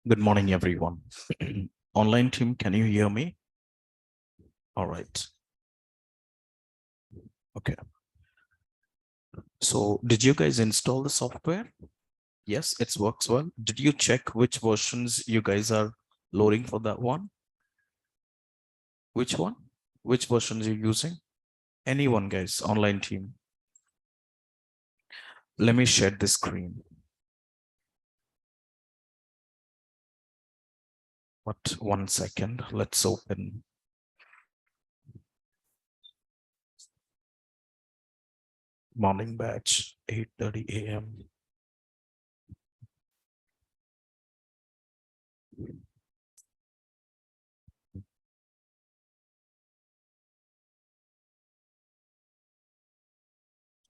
Good morning, everyone. Online team, can you hear me? All right. Okay. So did you guys install the software? Yes, it works well. Did you check which versions you guys are loading for that one? Which one? Which versions you're using? Anyone, guys, online team? Let me share the screen. But 1 second, let's open. Morning batch, 8:30 a.m.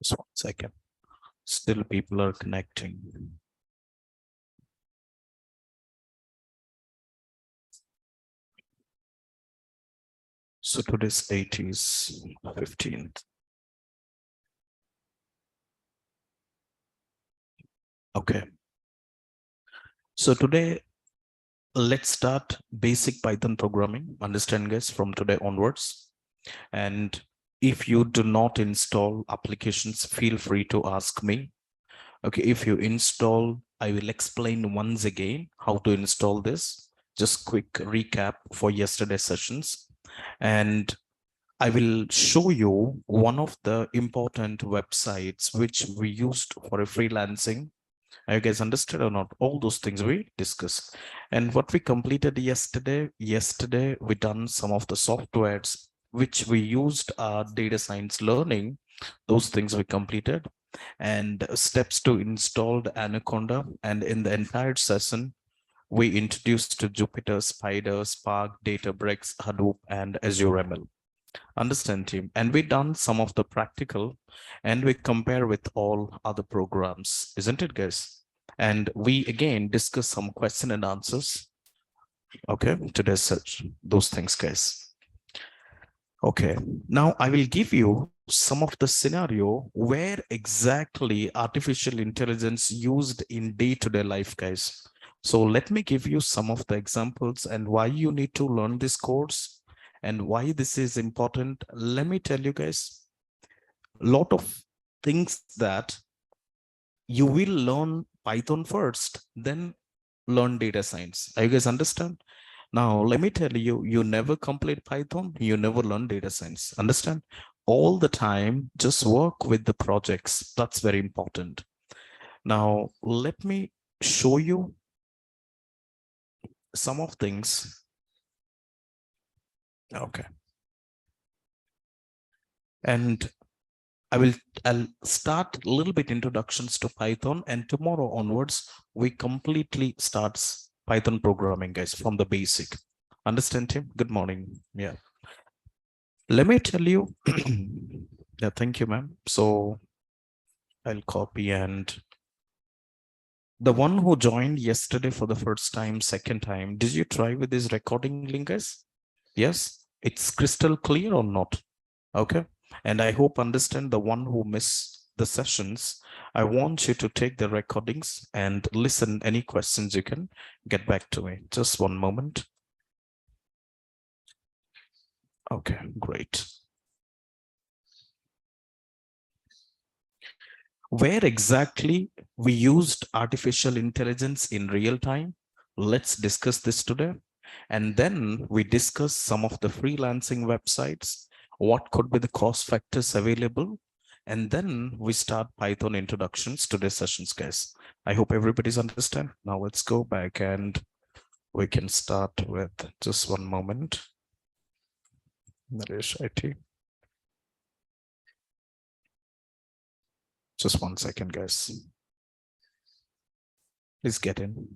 Just 1 second. Still people are connecting. So today's date is 15th. Okay. So today, let's start basic Python programming. Understand, guys, from today onwards. And if you do not install applications, feel free to ask me. Okay, if you install, I will explain once again how to install this. Just quick recap for yesterday's sessions. And I will show you one of the important websites which we used for a freelancing. Are you guys understood or not? All those things we discussed. And what we completed yesterday, we done some of the softwares which we used our data science learning. Those things we completed, and steps to install the Anaconda. And in the entire session, we introduced to Jupyter, Spider, Spark, Databricks, Hadoop, and Azure ML. Understand, team? And we done some of the practical, and we compare with all other programs, isn't it, guys? And we again discuss some question and answers. Okay, today's search those things, guys. Okay, now I will give you some of the scenario where exactly artificial intelligence used in day-to-day life, guys. So let me give you some of the examples and why you need to learn this course and why this is important. Let me tell you guys, a lot of things that you will learn Python first, then learn data science. Are you guys understand? Now, let me tell you, you never complete Python, you never learn data science. Understand? All the time, just work with the projects. That's very important. Now, let me show you some of things. Okay. And I'll start a little bit introductions to Python, and tomorrow onwards, we completely starts Python programming, guys, from the basic. Understand, Tim? Good morning. Yeah. Let me tell you. Yeah, thank you, ma'am. So I'll copy, and the one who joined yesterday for the first time, second time, did you try with this recording link, guys? Yes, it's crystal clear or not? Okay. And I hope understand the one who missed the sessions. I want you to take the recordings and listen. Any questions you can get back to me. Just one moment. Okay, great. Where exactly we used artificial intelligence in real time? Let's discuss this today. And then we discuss some of the freelancing websites, what could be the cost factors available, and then we start Python introductions today's sessions, guys. I hope everybody's understand. Now let's go back and we can start with just one moment. Naresh IT. Just 1 second, guys. Please get in.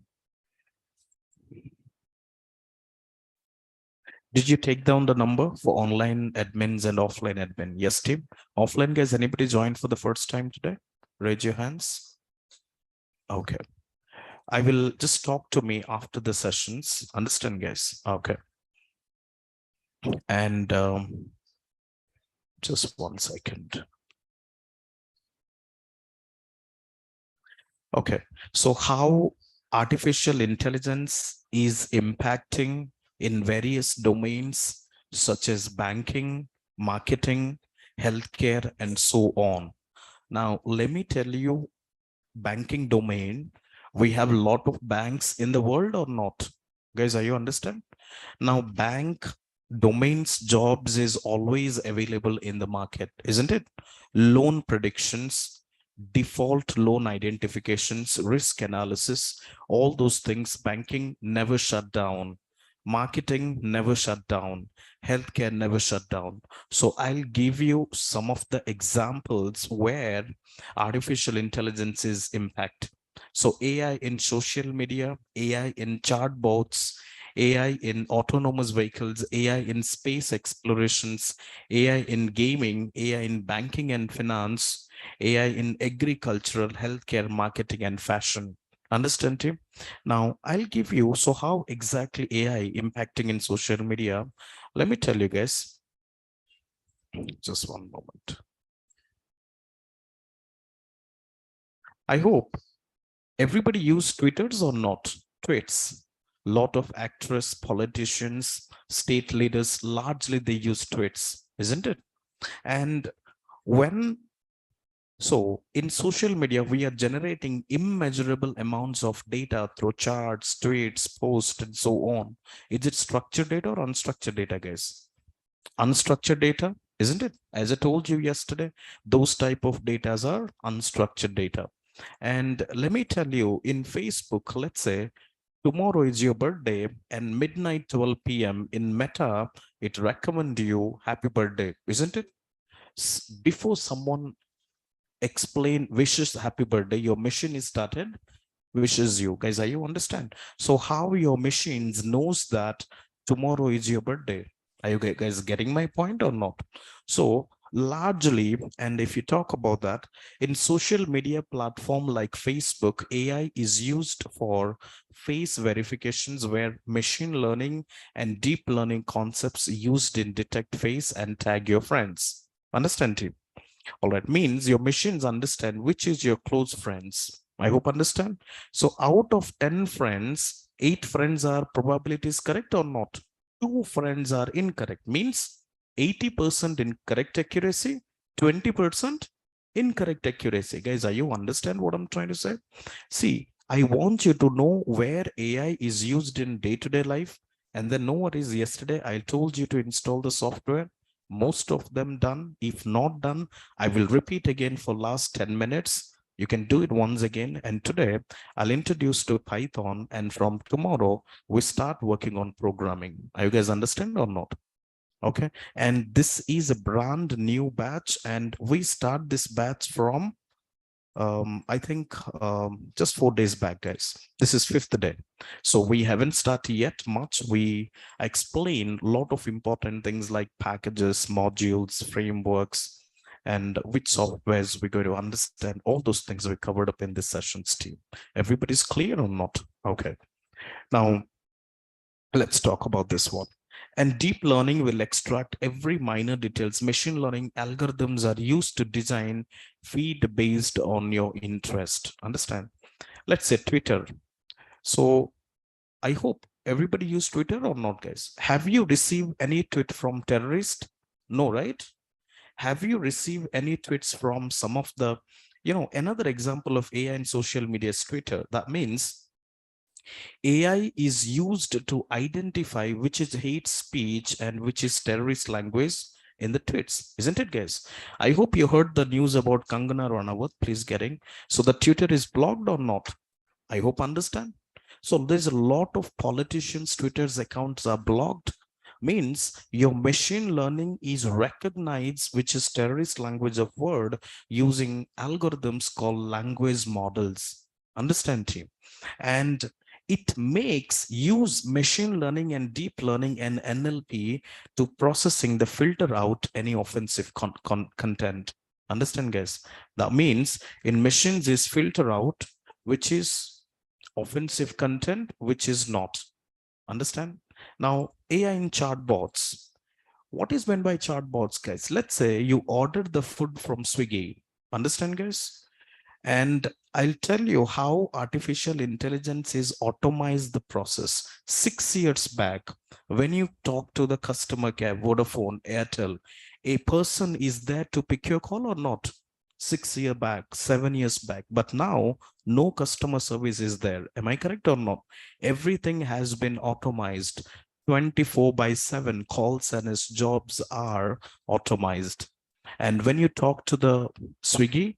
Did you take down the number for online admins and offline admin? Yes, team. Offline guys, anybody joined for the first time today? Raise your hands. Okay. I will just talk to me after the sessions. Understand, guys? Okay. And just 1 second. Okay. So how artificial intelligence is impacting in various domains such as banking, marketing, healthcare, and so on. Now, let me tell you, banking domain, we have a lot of banks in the world or not? Guys, are you understand? Now, bank domains jobs is always available in the market, isn't it? Loan predictions, default loan identifications, risk analysis, all those things, banking never shut down. Marketing never shut down. Healthcare never shut down. So I'll give you some of the examples where artificial intelligence is impact. So AI in social media, AI in chatbots, AI in autonomous vehicles, AI in space explorations, AI in gaming, AI in banking and finance, AI in agricultural, healthcare, marketing, and fashion. Understand, team? Now, I'll give you, so how exactly AI impacting in social media? Let me tell you guys, just one moment. I hope everybody use Twitters or not? Tweets. Lot of actors, politicians, state leaders, largely they use tweets, isn't it? And when so in social media, we are generating immeasurable amounts of data through charts, tweets, posts, and so on. Is it structured data or unstructured data, guys? Unstructured data, isn't it? As I told you yesterday, those type of data are unstructured data. And let me tell you, in Facebook, let's say tomorrow is your birthday and midnight 12 p.m. in Meta, it recommend you happy birthday, isn't it? Before someone explain wishes happy birthday, your machine is started wishes you. Guys, are you understand? So how your machines knows that tomorrow is your birthday? Are you guys getting my point or not? So largely, and if you talk about that, in social media platform like Facebook, AI is used for face verifications where machine learning and deep learning concepts used in detect face and tag your friends. Understand, team? All right, means your machines understand which is your close friends. I hope understand. So out of 10 friends, 8 friends are probabilities correct or not? 2 friends are incorrect. Means 80% incorrect accuracy, 20% incorrect accuracy. Guys, are you understand what I'm trying to say? See, I want you to know where AI is used in day-to-day life. And then no worries, yesterday I told you to install the software. Most of them done. If not done, I will repeat again for last 10 minutes. You can do it once again. And today I'll introduce to Python. And from tomorrow, we start working on programming. Are you guys understand or not? Okay. And this is a brand new batch. And we start this batch from I think just 4 days back, guys. This is 5th day. So we haven't started yet much. We explain a lot of important things like packages, modules, frameworks, and which softwares we're going to understand. All those things we covered up in this sessions, team. Everybody's clear or not? Okay. Now, let's talk about this one. And deep learning will extract every minor details. Machine learning algorithms are used to design feed based on your interest. Understand? Let's say Twitter. So I hope everybody use Twitter or not, guys. Have you received any tweet from terrorist? No, right? Have you received any tweets from some of the, another example of AI in social media is Twitter. That means AI is used to identify which is hate speech and which is terrorist language in the tweets, isn't it, guys? I hope you heard the news about Kangana Ranawat. Please getting so the Twitter is blocked or not. I hope understand. So there's a lot of politicians' Twitter's accounts are blocked. Means your machine learning is recognized which is terrorist language of word using algorithms called language models. Understand, team? And it makes use machine learning and deep learning and NLP to processing the filter out any offensive content. Understand, guys? That means in machines is filter out which is offensive content, which is not. Understand? Now, AI in chatbots. What is meant by chatbots, guys? Let's say you ordered the food from Swiggy. Understand, guys? And I'll tell you how artificial intelligence is automized the process. 6 years back, when you talk to the customer care, Vodafone, Airtel, a person is there to pick your call or not? 6 years back, 7 years back, but now no customer service is there. Am I correct or not? Everything has been automized. 24/7 calls and its jobs are automized. And when you talk to the Swiggy,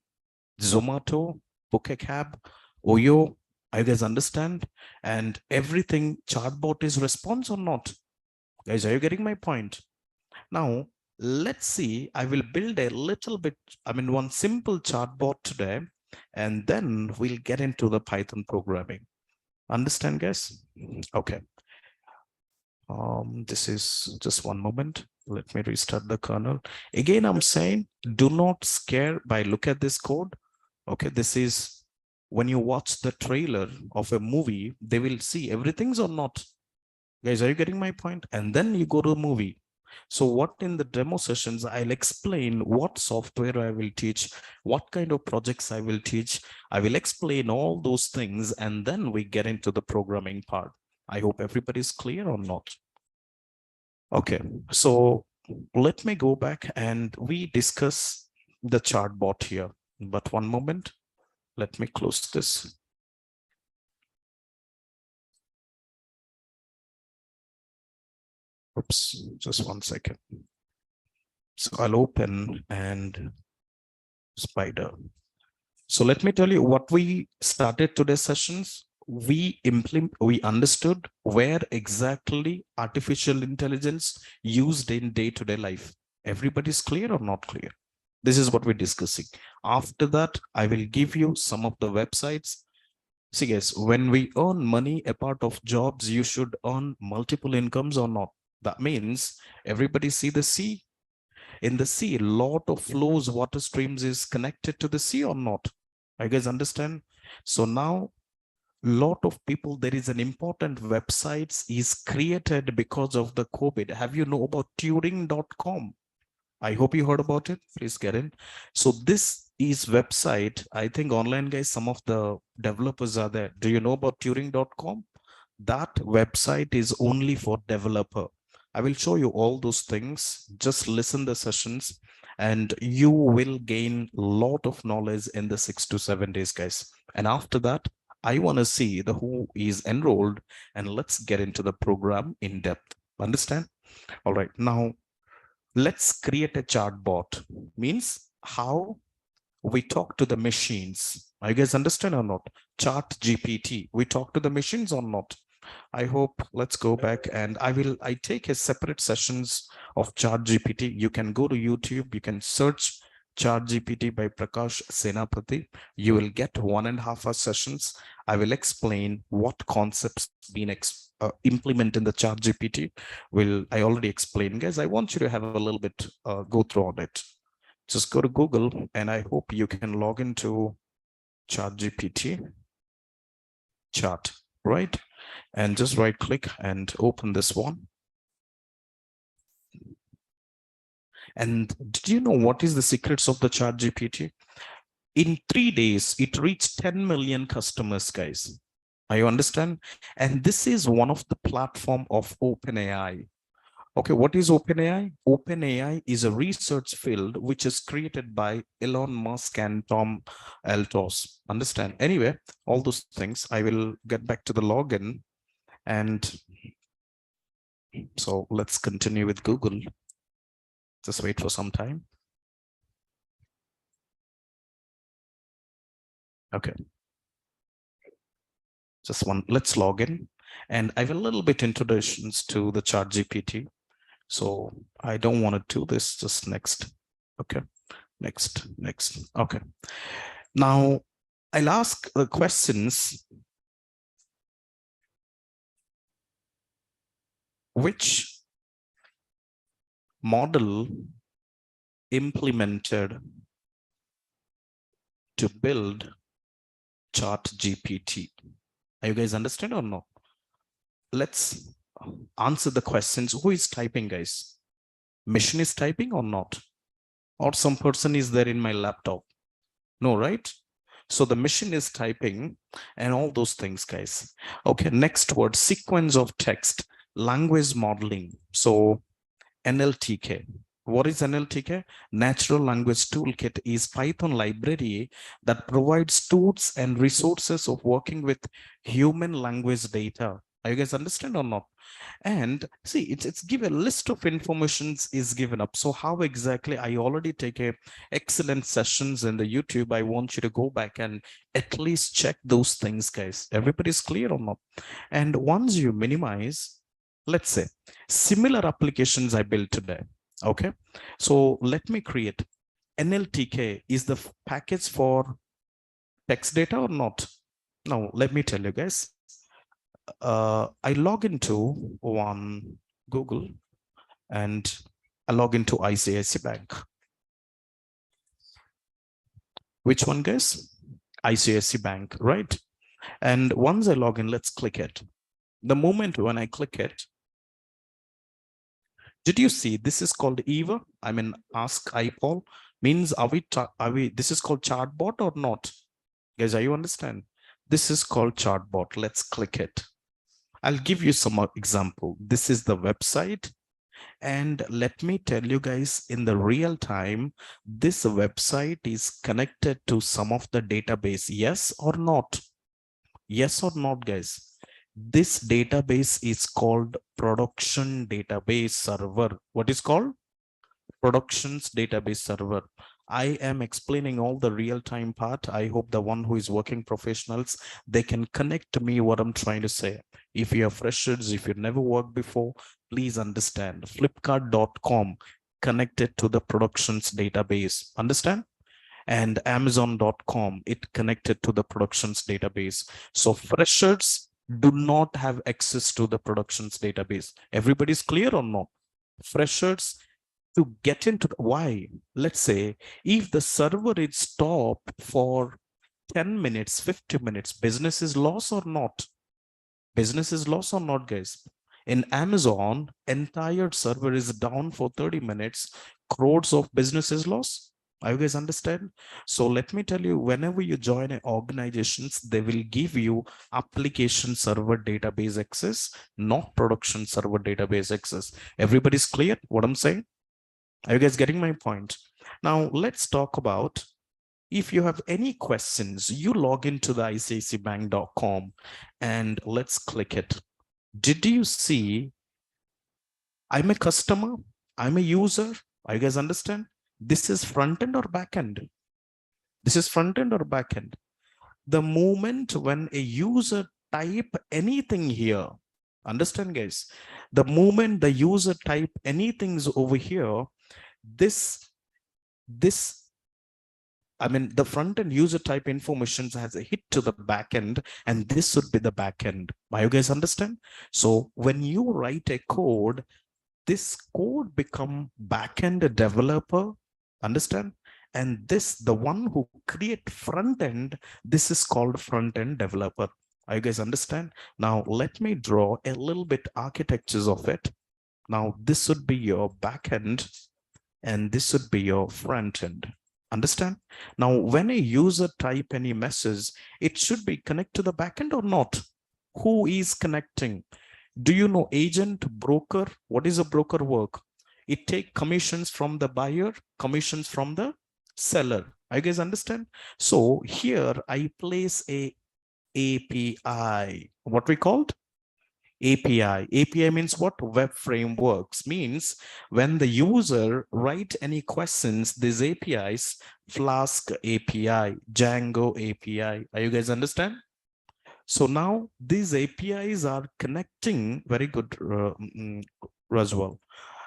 Zomato, book a cab, Oyo, I guys understand? And everything chatbot is response or not? Guys, are you getting my point? Now, let's see. I will build a little bit, one simple chatbot today, and then we'll get into the Python programming. Understand, guys? Okay. This is just one moment. Let me restart the kernel. Again, I'm saying do not scare by look at this code. Okay, this is when you watch the trailer of a movie, they will see everything's or not. Guys, are you getting my point? And then you go to the movie. So what in the demo sessions, I'll explain what software I will teach, what kind of projects I will teach. I will explain all those things, and then we get into the programming part. I hope everybody's clear or not. Okay, so let me go back and we discuss the chatbot here. But one moment. Let me close this. Oops, just 1 second. So I'll open and Spider. So let me tell you what we started today's sessions. We understood where exactly artificial intelligence used in day-to-day life. Everybody's clear or not clear? This is what we're discussing. After that, I will give you some of the websites. See, guys, when we earn money, a part of jobs, you should earn multiple incomes or not. That means everybody see the sea. In the sea, a lot of flows, water streams is connected to the sea or not. I guys understand? So now, lot of people, there is an important websites is created because of the COVID. Have you know about Turing.com? I hope you heard about it. Please get in. So this is website. I think online guys, some of the developers are there. Do you know about Turing.com? That website is only for developer. I will show you all those things. Just listen the sessions and you will gain a lot of knowledge in the 6 to 7 days, guys. And after that, I want to see the who is enrolled and let's get into the program in depth. Understand? All right. Now, let's create a chatbot. Means how we talk to the machines. Are you guys understand or not? Chat GPT. We talk to the machines or not? I hope let's go back and I take a separate sessions of Chat GPT. You can go to YouTube. You can search Chat GPT by Prakash Senapathi. You will get 1.5 hour sessions. I will explain what concepts been implemented in the Chat GPT. I already explained, guys. I want you to have a little bit go through on it. Just go to Google and I hope you can log into Chat GPT chat, right? And just right click and open this one. And did you know what is the secrets of the Chat GPT? In 3 days, it reached 10 million customers, guys. You understand? And this is one of the platform of OpenAI. Okay, what is OpenAI? OpenAI is a research field which is created by Elon Musk and Tom Altos. Understand? Anyway, all those things, I will get back to the login. And so let's continue with Google. Just wait for some time. Okay. Just one, let's log in. And I have a little bit introductions to the Chat GPT. So I don't want to do this, just next. Okay, next. Okay. Now I'll ask the questions. Which model implemented to build Chat GPT? Are you guys understand or no? Let's answer the questions. Who is typing, guys? Machine is typing or not? Or some person is there in my laptop? No, right? So the machine is typing and all those things, guys. Okay, next word, sequence of text, language modeling. So NLTK. What is NLTK? Natural Language Toolkit is Python library that provides tools and resources of working with human language data. Are you guys understand or not? And see, it's given a list of informations is given up. So how exactly? I already take a excellent sessions in the YouTube. I want you to go back and at least check those things, guys. Everybody's clear or not? And once you minimize, let's say similar applications I built today. Okay, so let me create NLTK is the package for text data or not? Now let me tell you guys. I log into one Google and I log into ICICI Bank. Which one, guys? ICICI Bank, right? And once I log in, let's click it. The moment when I click it, did you see this is called Eva? I mean, ask iPol means are we this is called chatbot or not? Guys, are you understand? This is called chatbot. Let's click it. I'll give you some example. This is the website. And let me tell you guys, in the real time, this website is connected to some of the database. Yes or not? Yes or not, guys? This database is called production database server. What is called? Productions database server. I am explaining all the real-time part. I hope the one who is working professionals, they can connect to me what I'm trying to say. If you are freshers, if you never worked before, please understand. Flipkart.com connected to the productions database. Understand? And Amazon.com, it connected to the productions database. So freshers do not have access to the productions database. Everybody's clear or not? Freshers to get into why? Let's say if the server is stopped for 10 minutes, 50 minutes, business is lost or not? Business is lost or not, guys? In Amazon, entire server is down for 30 minutes, crores of business is lost. Are you guys understand? So let me tell you, whenever you join an organizations, they will give you application server database access, not production server database access. Everybody's clear what I'm saying? Are you guys getting my point? Now let's talk about, if you have any questions, you log into the icicbank.com and let's click it. Did you see, I'm a customer, I'm a user. Are you guys understand? This is front end or back end? This is front end or back end? The moment when a user type anything here, understand guys, the moment the user type anything over here, this I mean, the front end user type information has a hit to the back end, and this should be the back end. Do you guys understand? So when you write a code, this code become backend developer, understand? And this, the one who create front end, this is called front end developer. Are you guys understand? Now let me draw a little bit architectures of it. Now this would be your backend, and this would be your front end. Understand? Now, when a user type any message, it should be connect to the backend or not? Who is connecting? Do you know agent, broker? What is a broker work? It take commissions from the buyer, commissions from the seller. You guys understand? So here I place a API. What we called? API. API means what? Web frameworks. Means when the user write any questions, these APIs, Flask API, Django API. Are you guys understand? So now these APIs are connecting. Very good, Roswell.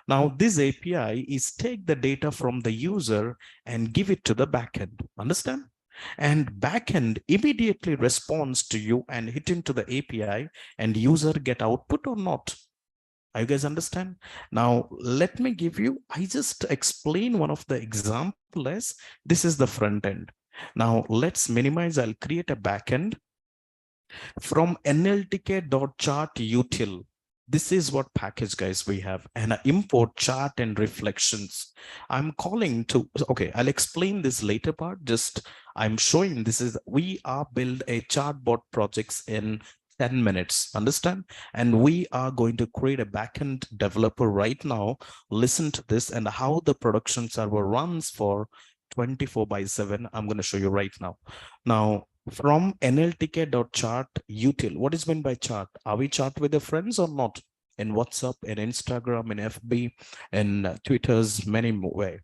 Now this API is take the data from the user and give it to the backend. Understand? And backend immediately responds to you and hit into the API, and user get output or not. You guys understand? Now let me give you, I just explain one of the example as this is the front end. Now let's minimize. I'll create a backend from nltk.chartutil. This is what package, guys, we have, and import chart and reflections. I'm calling to, okay, I'll explain this later part. Just I'm showing this is, we are build a chatbot projects in 10 minutes, understand? And we are going to create a backend developer right now. Listen to this and how the production server runs for 24/7. I'm going to show you right now. Now, from nltk.chart util, what is meant by chart? Are we chat with the friends or not? In WhatsApp, in Instagram, in FB, in Twitter's, many more way.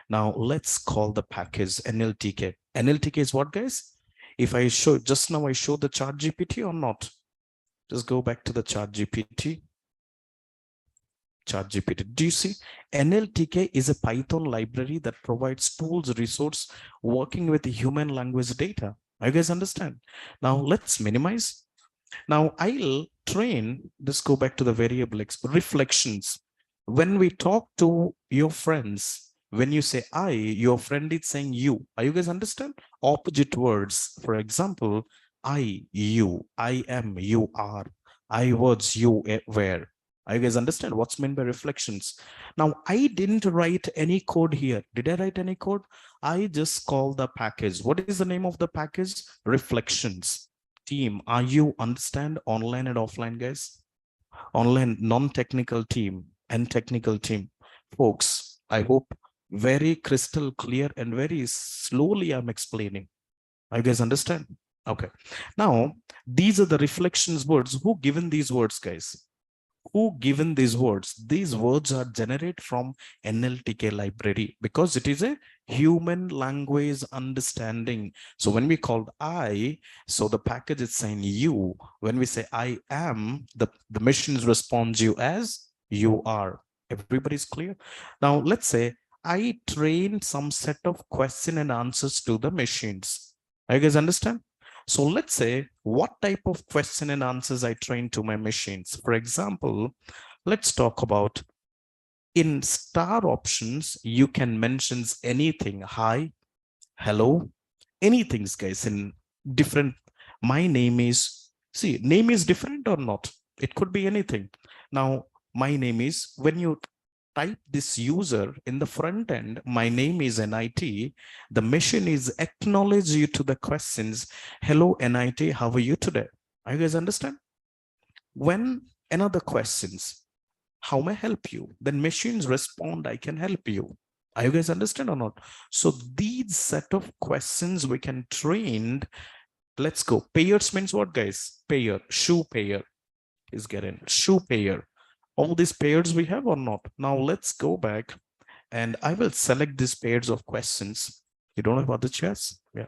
Now let's call the package NLTK. NLTK is what, guys? If I show, just now I showed the chart GPT or not? Just go back to the chart GPT. Chart GPT. Do you see? NLTK is a Python library that provides tools, resource, working with human language data. You guys understand? Now let's minimize. Now I'll train, let's go back to the variable reflections. When we talk to your friends, when you say I, your friend is saying you. Are you guys understand? Opposite words. For example, I, you, I am, you are. I was, you were. Are you guys understand what's meant by reflections? Now, I didn't write any code here. Did I write any code? I just call the package. What is the name of the package? Reflections. Team, are you understand online and offline, guys? Online, non-technical team and technical team. Folks, I hope very crystal clear and very slowly I'm explaining. You guys understand? Okay. Now, these are the reflections words. Who given these words, guys? Who given these words? These words are generated from NLTK library because it is a human language understanding. So when we called I, so the package is saying you. When we say I am, the machines responds you as you are. Everybody's clear? Now let's say I trained some set of question and answers to the machines. You guys understand? So let's say what type of question and answers I train to my machines. For example, let's talk about in star options, you can mention anything. Hi, hello, anything, guys, in different. My name is, see, name is different or not? It could be anything. Now, my name is, when you type this user in the front end, my name is NIT, the machine is acknowledge you to the questions. Hello, NIT, how are you today? Are you guys understand? When another questions, how may I help you? Then machines respond, I can help you. Are you guys understand or not? So these set of questions we can train. Let's go. Payers means what, guys? Payer, shoe payer is getting shoe payer. All these pairs we have or not? Now let's go back and I will select these pairs of questions. You don't have other chairs? Yeah.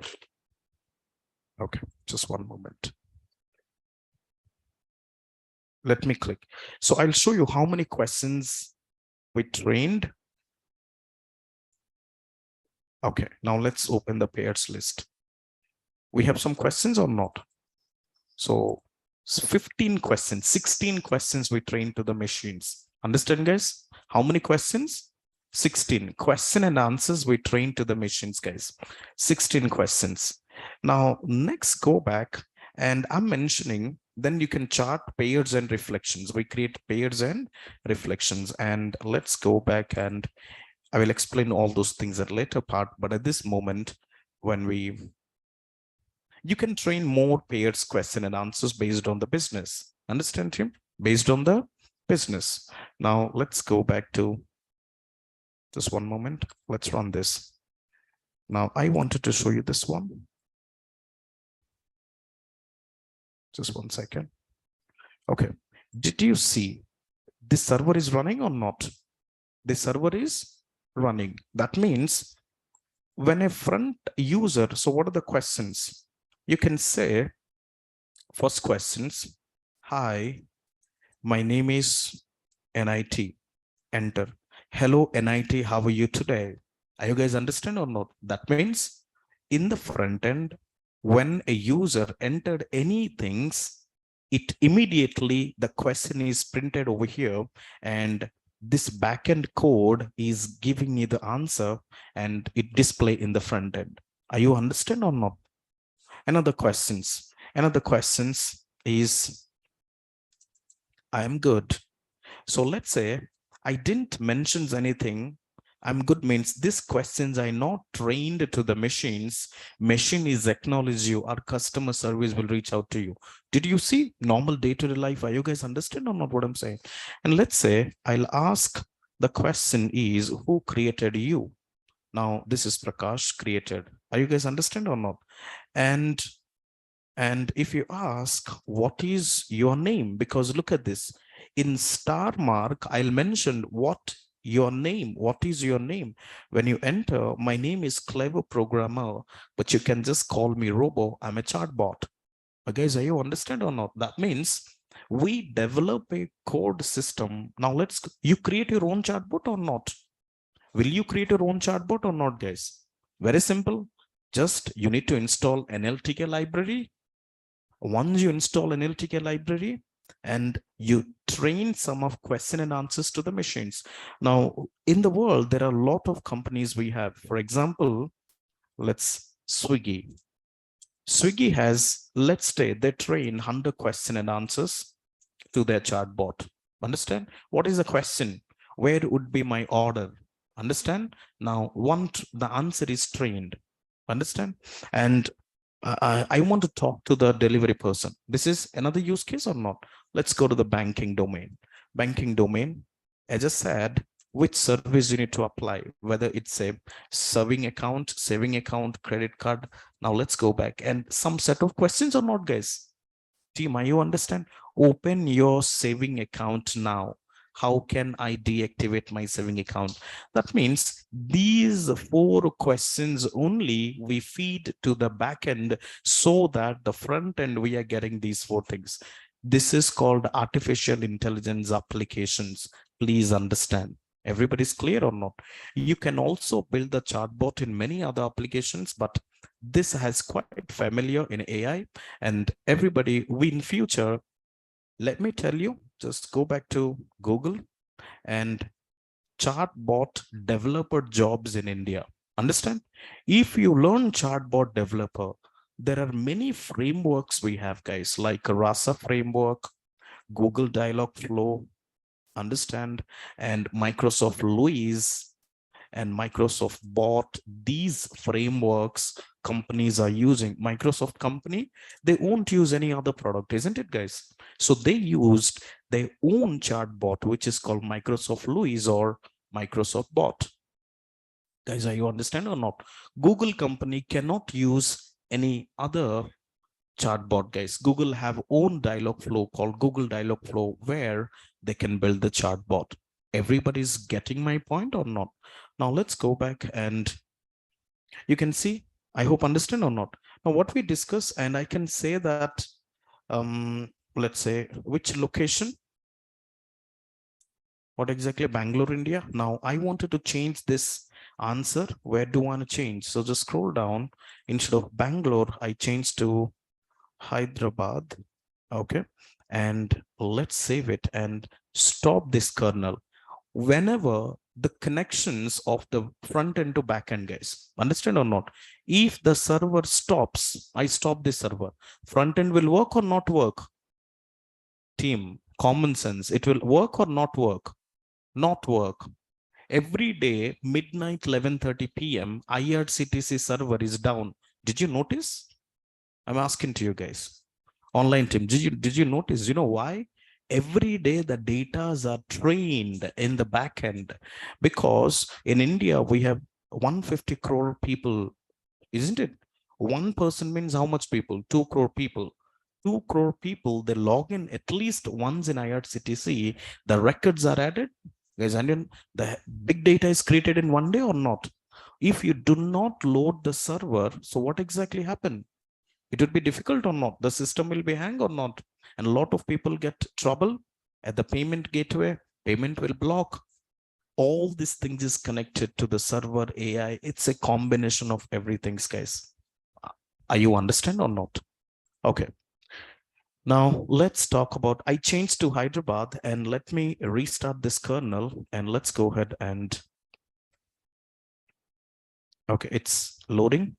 Okay, just one moment. Let me click. So I'll show you how many questions we trained. Okay, now let's open the pairs list. We have some questions or not? So 15 questions, 16 questions we trained to the machines. Understand, guys? How many questions? 16 question and answers we trained to the machines, guys. 16 questions. Now, next go back and I'm mentioning, then you can chart pairs and reflections. We create pairs and reflections. And let's go back and I will explain all those things at later part. But at this moment, when you can train more pairs, question and answers based on the business. Understand, Tim? Based on the business. Now let's go back to just one moment. Let's run this. Now I wanted to show you this one. Just one second. Okay. Did you see this server is running or not? The server is running. That means when a front user, so what are the questions? You can say, first questions, hi, my name is NIT, enter. Hello, NIT, how are you today? Are you guys understand or not? That means in the front end, when a user entered any things, it immediately, the question is printed over here and this backend code is giving me the answer and it display in the front end. Are you understand or not? Another questions is, I am good. So let's say I didn't mention anything. I'm good means these questions are not trained to the machines. Machine is acknowledge you. Our customer service will reach out to you. Did you see normal day-to-day life? Are you guys understand or not what I'm saying? And let's say I'll ask the question is who created you? Now this is Prakash created. Are you guys understand or not? And if you ask, what is your name? Because look at this. In star mark, I'll mention what what is your name? When you enter, my name is Clever Programmer, but you can just call me Robo. I'm a chatbot. Guys, are you understand or not? That means we develop a code system. Now you create your own chatbot or not? Will you create your own chatbot or not, guys? Very simple. Just you need to install NLTK library. Once you install an LTK library and you train some of question and answers to the machines. Now, in the world, there are a lot of companies we have. For example, let's Swiggy. Swiggy has, let's say, they train 100 question and answers to their chatbot. Understand? What is the question? Where would be my order? Understand? Now, the answer is trained. Understand? And I want to talk to the delivery person. This is another use case or not? Let's go to the banking domain. Banking domain, I just said, which service you need to apply, whether it's a saving account, credit card. Now let's go back and some set of questions or not, guys? Team, are you understand? Open your saving account now. How can I deactivate my saving account? That means these 4 questions only we feed to the backend so that the front end we are getting these 4 things. This is called artificial intelligence applications. Please understand. Everybody's clear or not? You can also build the chatbot in many other applications, but this has quite familiar in AI, and everybody we in future, let me tell you, just go back to Google and chatbot developer jobs in India. Understand? If you learn chatbot developer, there are many frameworks we have, guys, like Rasa framework, Google Dialogflow, understand, and Microsoft Louise and Microsoft bought these frameworks companies are using. Microsoft company, they won't use any other product, isn't it, guys? So they used their own chatbot, which is called Microsoft Louise or Microsoft bot. Guys, are you understand or not? Google company cannot use any other chatbot, guys. Google have own Dialogflow called Google Dialogflow where they can build the chatbot. Everybody's getting my point or not? Now let's go back and you can see, I hope understand or not. Now what we discuss, and I can say that, let's say which location, what exactly, Bangalore, India. Now I wanted to change this answer. Where do I want to change? So just scroll down. Instead of Bangalore, I changed to Hyderabad. Okay. And let's save it and stop this kernel. Whenever the connections of the front end to back end, guys, understand or not? If the server stops, I stop this server, front end will work or not work? Team, common sense, it will work or not work? Not work. Every day, midnight 11:30 p.m., IRCTC server is down. Did you notice? I'm asking to you guys. Online team, did you notice? You know why? Every day the datas are trained in the back end, because in India we have 150 crore people, isn't it? One person means how much people? 2 crore people. 2 crore people, they log in at least once in IRCTC. The records are added. Guys, and then the big data is created in one day or not? If you do not load the server, so what exactly happened? It would be difficult or not? The system will be hang or not? And a lot of people get trouble at the payment gateway. Payment will block. All these things is connected to the server AI. It's a combination of everything, guys. Are you understand or not? Okay. Now let's talk about, I changed to Hyderabad and let me restart this kernel and let's go ahead and, okay, it's loading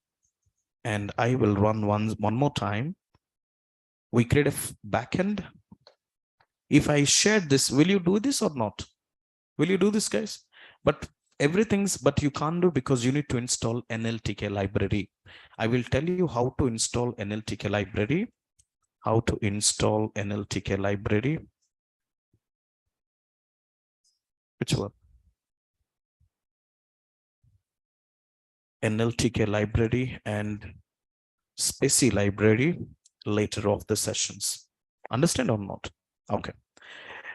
and I will run one more time. We create a backend. If I share this, will you do this or not? Will you do this, guys? But everything's, but you can't do because you need to install NLTK library. I will tell you how to install NLTK library. How to install NLTK library. Which one? NLTK library and Spacey library later of the sessions. Understand or not? Okay.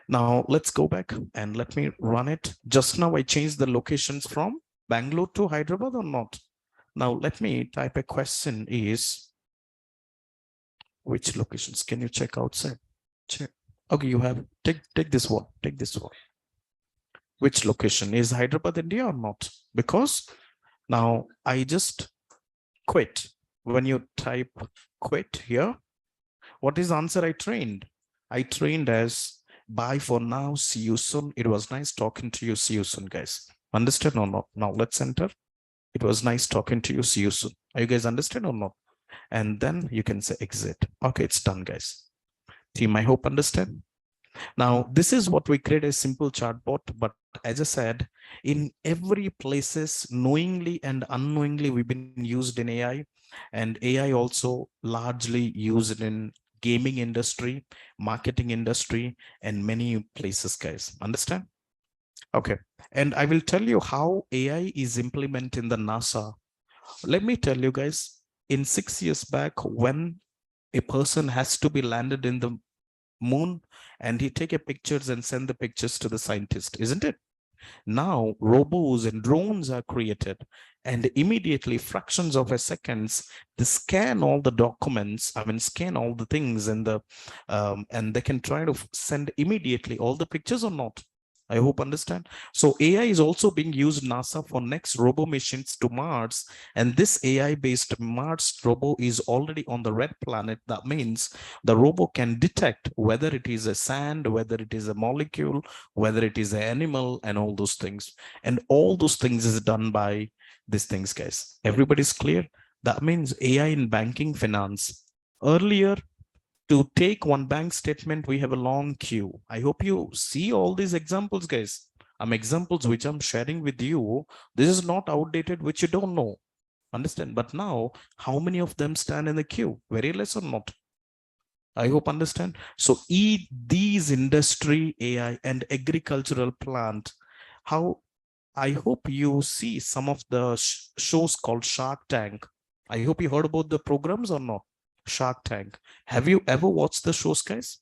Now let's go back and let me run it. Just now I changed the locations from Bangalore to Hyderabad or not? Now let me type a question is, which locations can you check outside? Check. Okay, you have, take this one, take this one. Which location is Hyderabad, India or not? Because now I just quit. When you type quit here, what is the answer I trained? I trained as bye for now, see you soon. It was nice talking to you, see you soon, guys. Understand or not? Now let's enter. It was nice talking to you, see you soon. Are you guys understand or not? And then you can say exit. Okay, it's done, guys. Team, I hope understand. Now, this is what we create a simple chatbot, but as I said, in every places, knowingly and unknowingly, we've been used in AI, and AI also largely used in gaming industry, marketing industry, and many places, guys. Understand? Okay. And I will tell you how AI is implemented in the NASA. Let me tell you guys, in 6 years back, when a person has to be landed in the moon and he take a pictures and send the pictures to the scientist, isn't it? Now robots and drones are created, and immediately fractions of a seconds they scan all the documents, I mean scan all the things in the and they can try to send immediately all the pictures or not. I hope understand. So AI is also being used NASA for next robo missions to Mars, and this AI based Mars robo is already on the red planet. That means the robo can detect whether it is a sand, whether it is a molecule, whether it is an animal, and all those things. And all those things is done by these things, guys. Everybody's clear? That means AI in banking finance. Earlier, to take one bank statement, we have a long queue. I hope you see all these examples, guys. Examples which I'm sharing with you. This is not outdated, which you don't know. Understand? But now, how many of them stand in the queue? Very less or not? I hope understand. So these industry, AI, and agricultural plant, how I hope you see some of the shows called Shark Tank. I hope you heard about the programs or not. Shark Tank. Have you ever watched the shows, guys?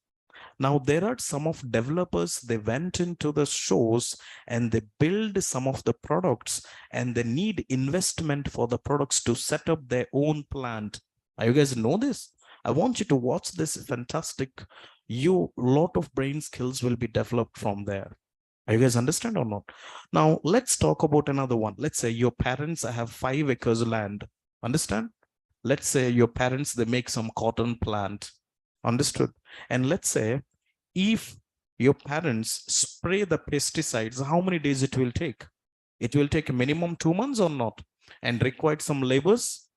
Now there are some of developers, they went into the shows and they build some of the products, and they need investment for the products to set up their own plant. Are you guys know this? I want you to watch this fantastic. You lot of brain skills will be developed from there. Are you guys understand or not? Now let's talk about another one. Let's say your parents have 5 acres land. Understand? Let's say your parents, they make some cotton plant. Understood? And let's say if your parents spray the pesticides, how many days it will take? It will take a minimum 2 months or not, and require some labors.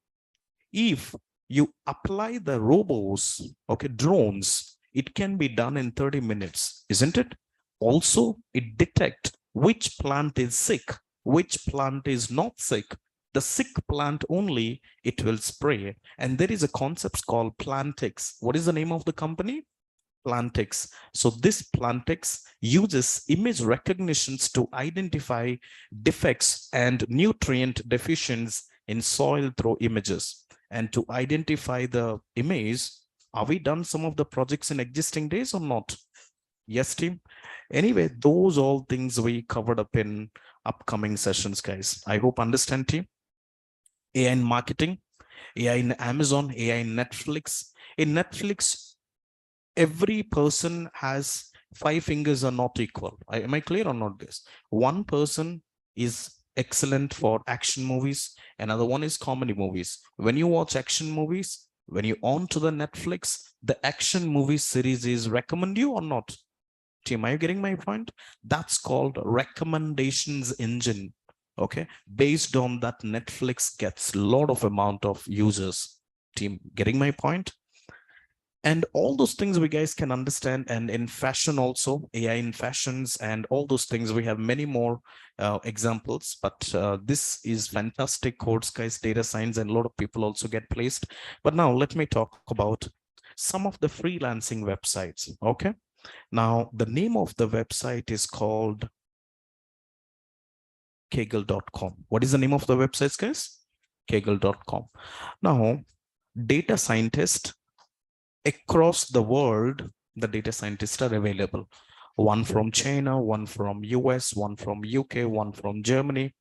If you apply the robots, okay, drones, it can be done in 30 minutes, isn't it? Also, it detects which plant is sick, which plant is not sick. The sick plant only it will spray. And there is a concept called Plantix. What is the name of the company? Plantix. So this Plantix uses image recognitions to identify defects and nutrient deficiencies in soil through images. And to identify the image, are we done some of the projects in existing days or not? Yes, team. Anyway, those all things we covered up in upcoming sessions, guys. I hope understand, team. AI in marketing, AI in Amazon, AI in Netflix. In Netflix, every person has 5 fingers are not equal. Am I clear or not, guys? One person is excellent for action movies, another one is comedy movies. When you watch action movies, when you on to the Netflix, the action movie series is recommend you or not? Team, are you getting my point? That's called recommendations engine. Okay, based on that, Netflix gets a lot of amount of users. Team, getting my point? And all those things we guys can understand. And in fashion also, AI in fashions and all those things, we have many more examples. But this is fantastic course, guys, data science, and a lot of people also get placed. But now let me talk about some of the freelancing websites. Okay. Now the name of the website is called kaggle.com. What is the name of the website, guys? Kaggle.com. Now, data scientists across the world, the data scientists are available. One from China, one from US, one from UK, one from Germany.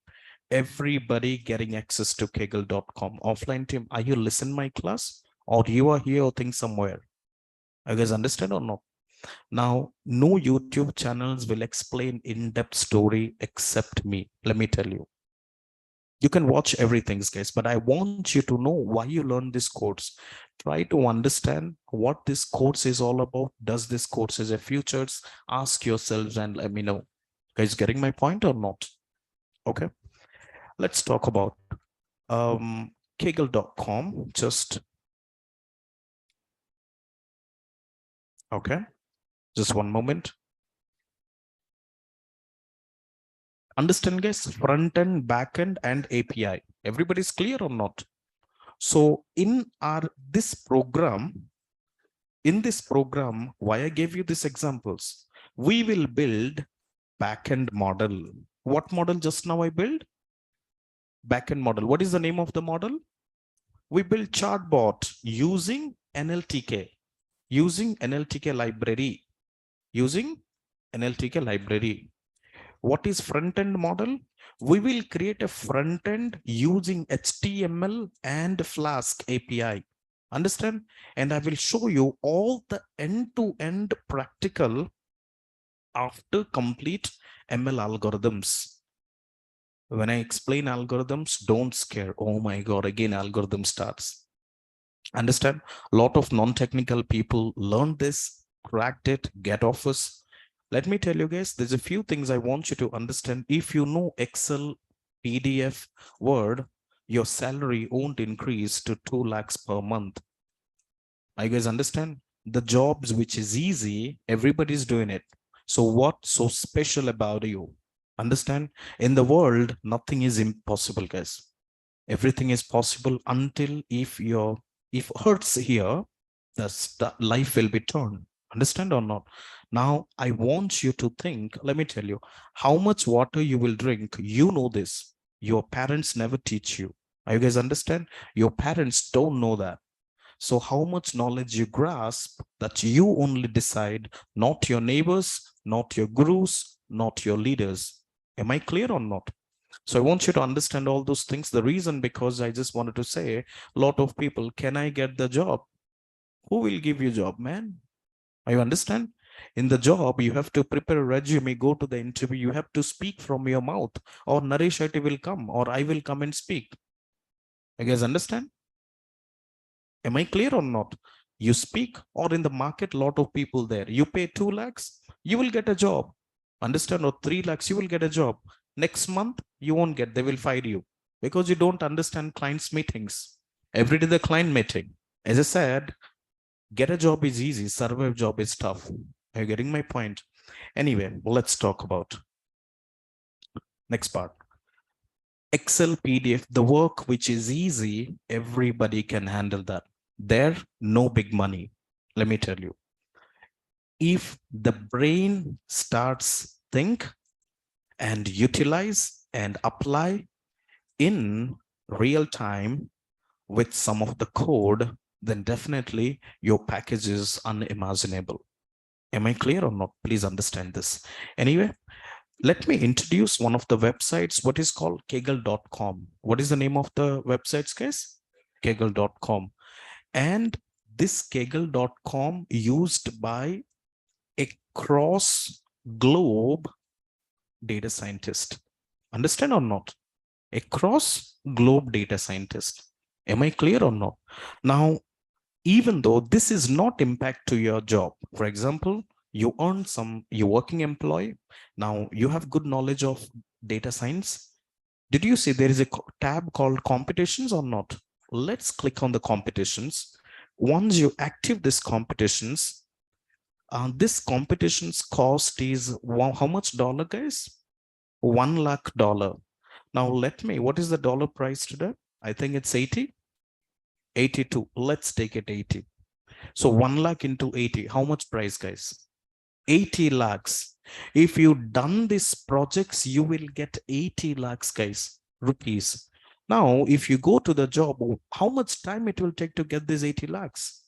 Everybody getting access to kaggle.com. Offline team, are you listening my class? Or you are here or think somewhere? You guys understand or not? Now, no YouTube channels will explain in-depth story except me. Let me tell you. You can watch everything, guys, but I want you to know why you learn this course. Try to understand what this course is all about. Does this course has a futures? Ask yourselves and let me know. Guys, getting my point or not? Okay. Let's talk about kaggle.com. Just okay. Just one moment. Understand, guys, front end, back end, and API. Everybody's clear or not? So in this program, why I gave you these examples, we will build backend model. What model just now I build? Backend model. What is the name of the model? We build chatbot using NLTK, using NLTK library, using NLTK library. What is front-end model? We will create a front-end using HTML and Flask API. Understand? And I will show you all the end-to-end practical after complete ML algorithms. When I explain algorithms, don't scare. Oh my God, again, algorithm starts. Understand? A lot of non-technical people learn this, cracked it, get offers. Let me tell you guys, there's a few things I want you to understand. If you know Excel, PDF, Word, your salary won't increase to 2 lakhs per month. I guys understand? The jobs which is easy, everybody's doing it. So what's so special about you? Understand? In the world, nothing is impossible, guys. Everything is possible until if hurts here, the life will be turned. Understand or not? Now I want you to think, let me tell you, how much water you will drink. You know this. Your parents never teach you. Are you guys understand? Your parents don't know that. So how much knowledge you grasp, that you only decide, not your neighbors, not your gurus, not your leaders. Am I clear or not? So I want you to understand all those things. The reason, because I just wanted to say, a lot of people, can I get the job? Who will give you job, man? You understand? In the job, you have to prepare a resume, go to the interview, you have to speak from your mouth, or Naresh IT will come, or I will come and speak. You guys understand? Am I clear or not? You speak, or in the market, lot of people there. You pay 2 lakhs, you will get a job. Understand? Or 3 lakhs, you will get a job. Next month, you won't get, they will fire you because you don't understand clients' meetings. Every day the client meeting. As I said, get a job is easy, survive job is tough. Are you getting my point? Anyway, let's talk about next part. Excel, PDF, the work which is easy, everybody can handle that. There, no big money. Let me tell you. If the brain starts think and utilize and apply in real time with some of the code, then definitely your package is unimaginable. Am I clear or not? Please understand this. Anyway, let me introduce one of the websites, what is called kaggle.com. What is the name of the websites, guys? Kaggle.com. And this kaggle.com used by across globe data scientist. Understand or not? Across globe data scientist. Am I clear or not? Now, even though this is not impact to your job, for example, you earn some, you're working employee, now you have good knowledge of data science. Did you see there is a tab called competitions or not? Let's click on the competitions. once you active these competitions, this competition's cost is how much dollar, guys? $1 lakh. Now what is the dollar price today? I think it's 80, 82. Let's take it 80. So 1 lakh into 80, how much price, guys? 80 lakhs. If you done these projects, you will get 80 lakhs, guys, rupees. Now, if you go to the job, how much time it will take to get these 80 lakhs?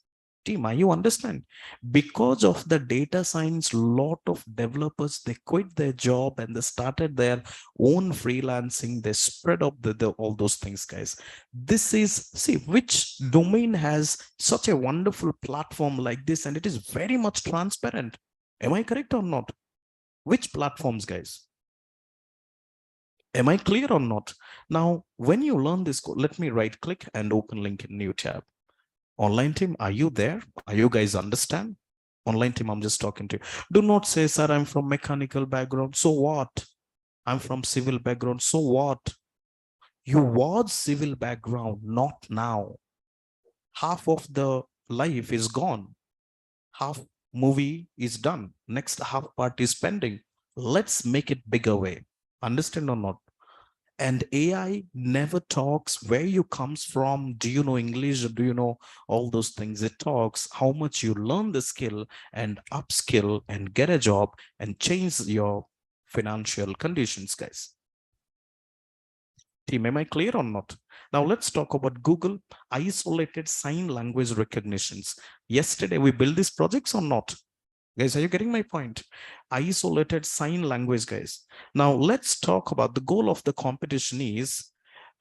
Team, are you understand? Because of the data science, lot of developers, they quit their job and they started their own freelancing. They spread up all those things, guys. This is, see, which domain has such a wonderful platform like this, and it is very much transparent. Am I correct or not? Which platforms, guys? Am I clear or not? Now, when you learn this code, let me right click and open link in new tab. Online team, are you there? Are you guys understand? Online team, I'm just talking to you. Do not say, sir, I'm from mechanical background. So what? I'm from civil background. So what? You was civil background, not now. Half of the life is gone. Half movie is done. Next half part is pending. Let's make it bigger way. Understand or not? And AI never talks where you comes from. Do you know English? Do you know all those things? It talks how much you learn the skill and upskill and get a job and change your financial conditions, guys. Team, am I clear or not? Now let's talk about Google isolated sign language recognitions. Yesterday we built these projects or not? Guys, are you getting my point? Isolated sign language, guys. Now let's talk about the goal of the competition is,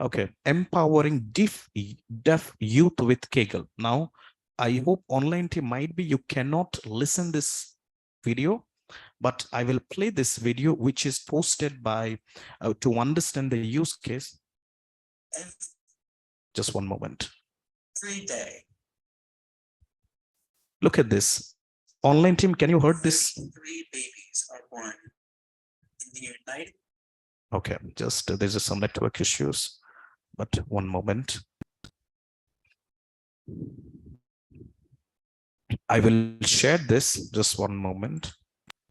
okay, empowering deaf youth with Kaggle. Now, I hope online team might be you cannot listen this video, but I will play this video which is posted by to understand the use case. Just one moment. Every day. Look at this. Online team, can you heard this? 3 babies are born in the United. Okay, just there's some network issues, but one moment. I will share this, just one moment.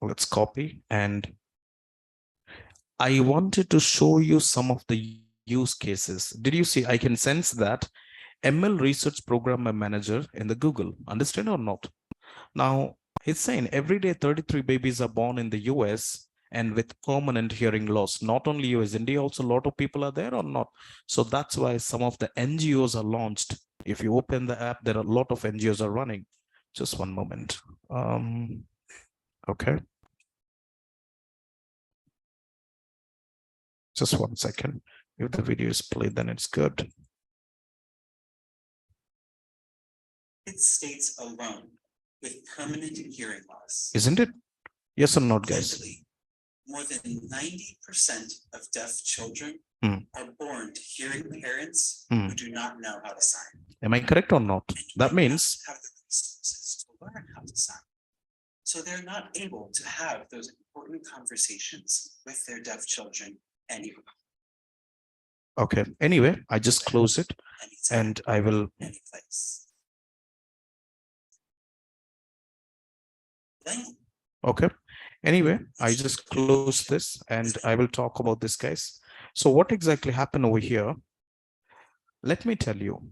Let's copy, and I wanted to show you some of the use cases. Did you see? I can sense that ML research program manager in the Google. Understand or not? Now, he's saying every day 33 babies are born in the US and with permanent hearing loss. Not only US, India also a lot of people are there or not. So that's why some of the NGOs are launched. If you open the app, there are a lot of NGOs are running. Just one moment. Okay. Just 1 second. If the video is played, then it's good. States alone with permanent hearing loss. Isn't it? Yes or not, guys? More than 90% of deaf children are born to hearing parents who do not know how to sign. Am I correct or not? That means have the resources to learn how to sign. So they're not able to have those important conversations with their deaf children anymore. Okay. Anyway, I just close it and I will. Any place. Okay. Anyway, I just close this and I will talk about this, guys. So what exactly happened over here? Let me tell you.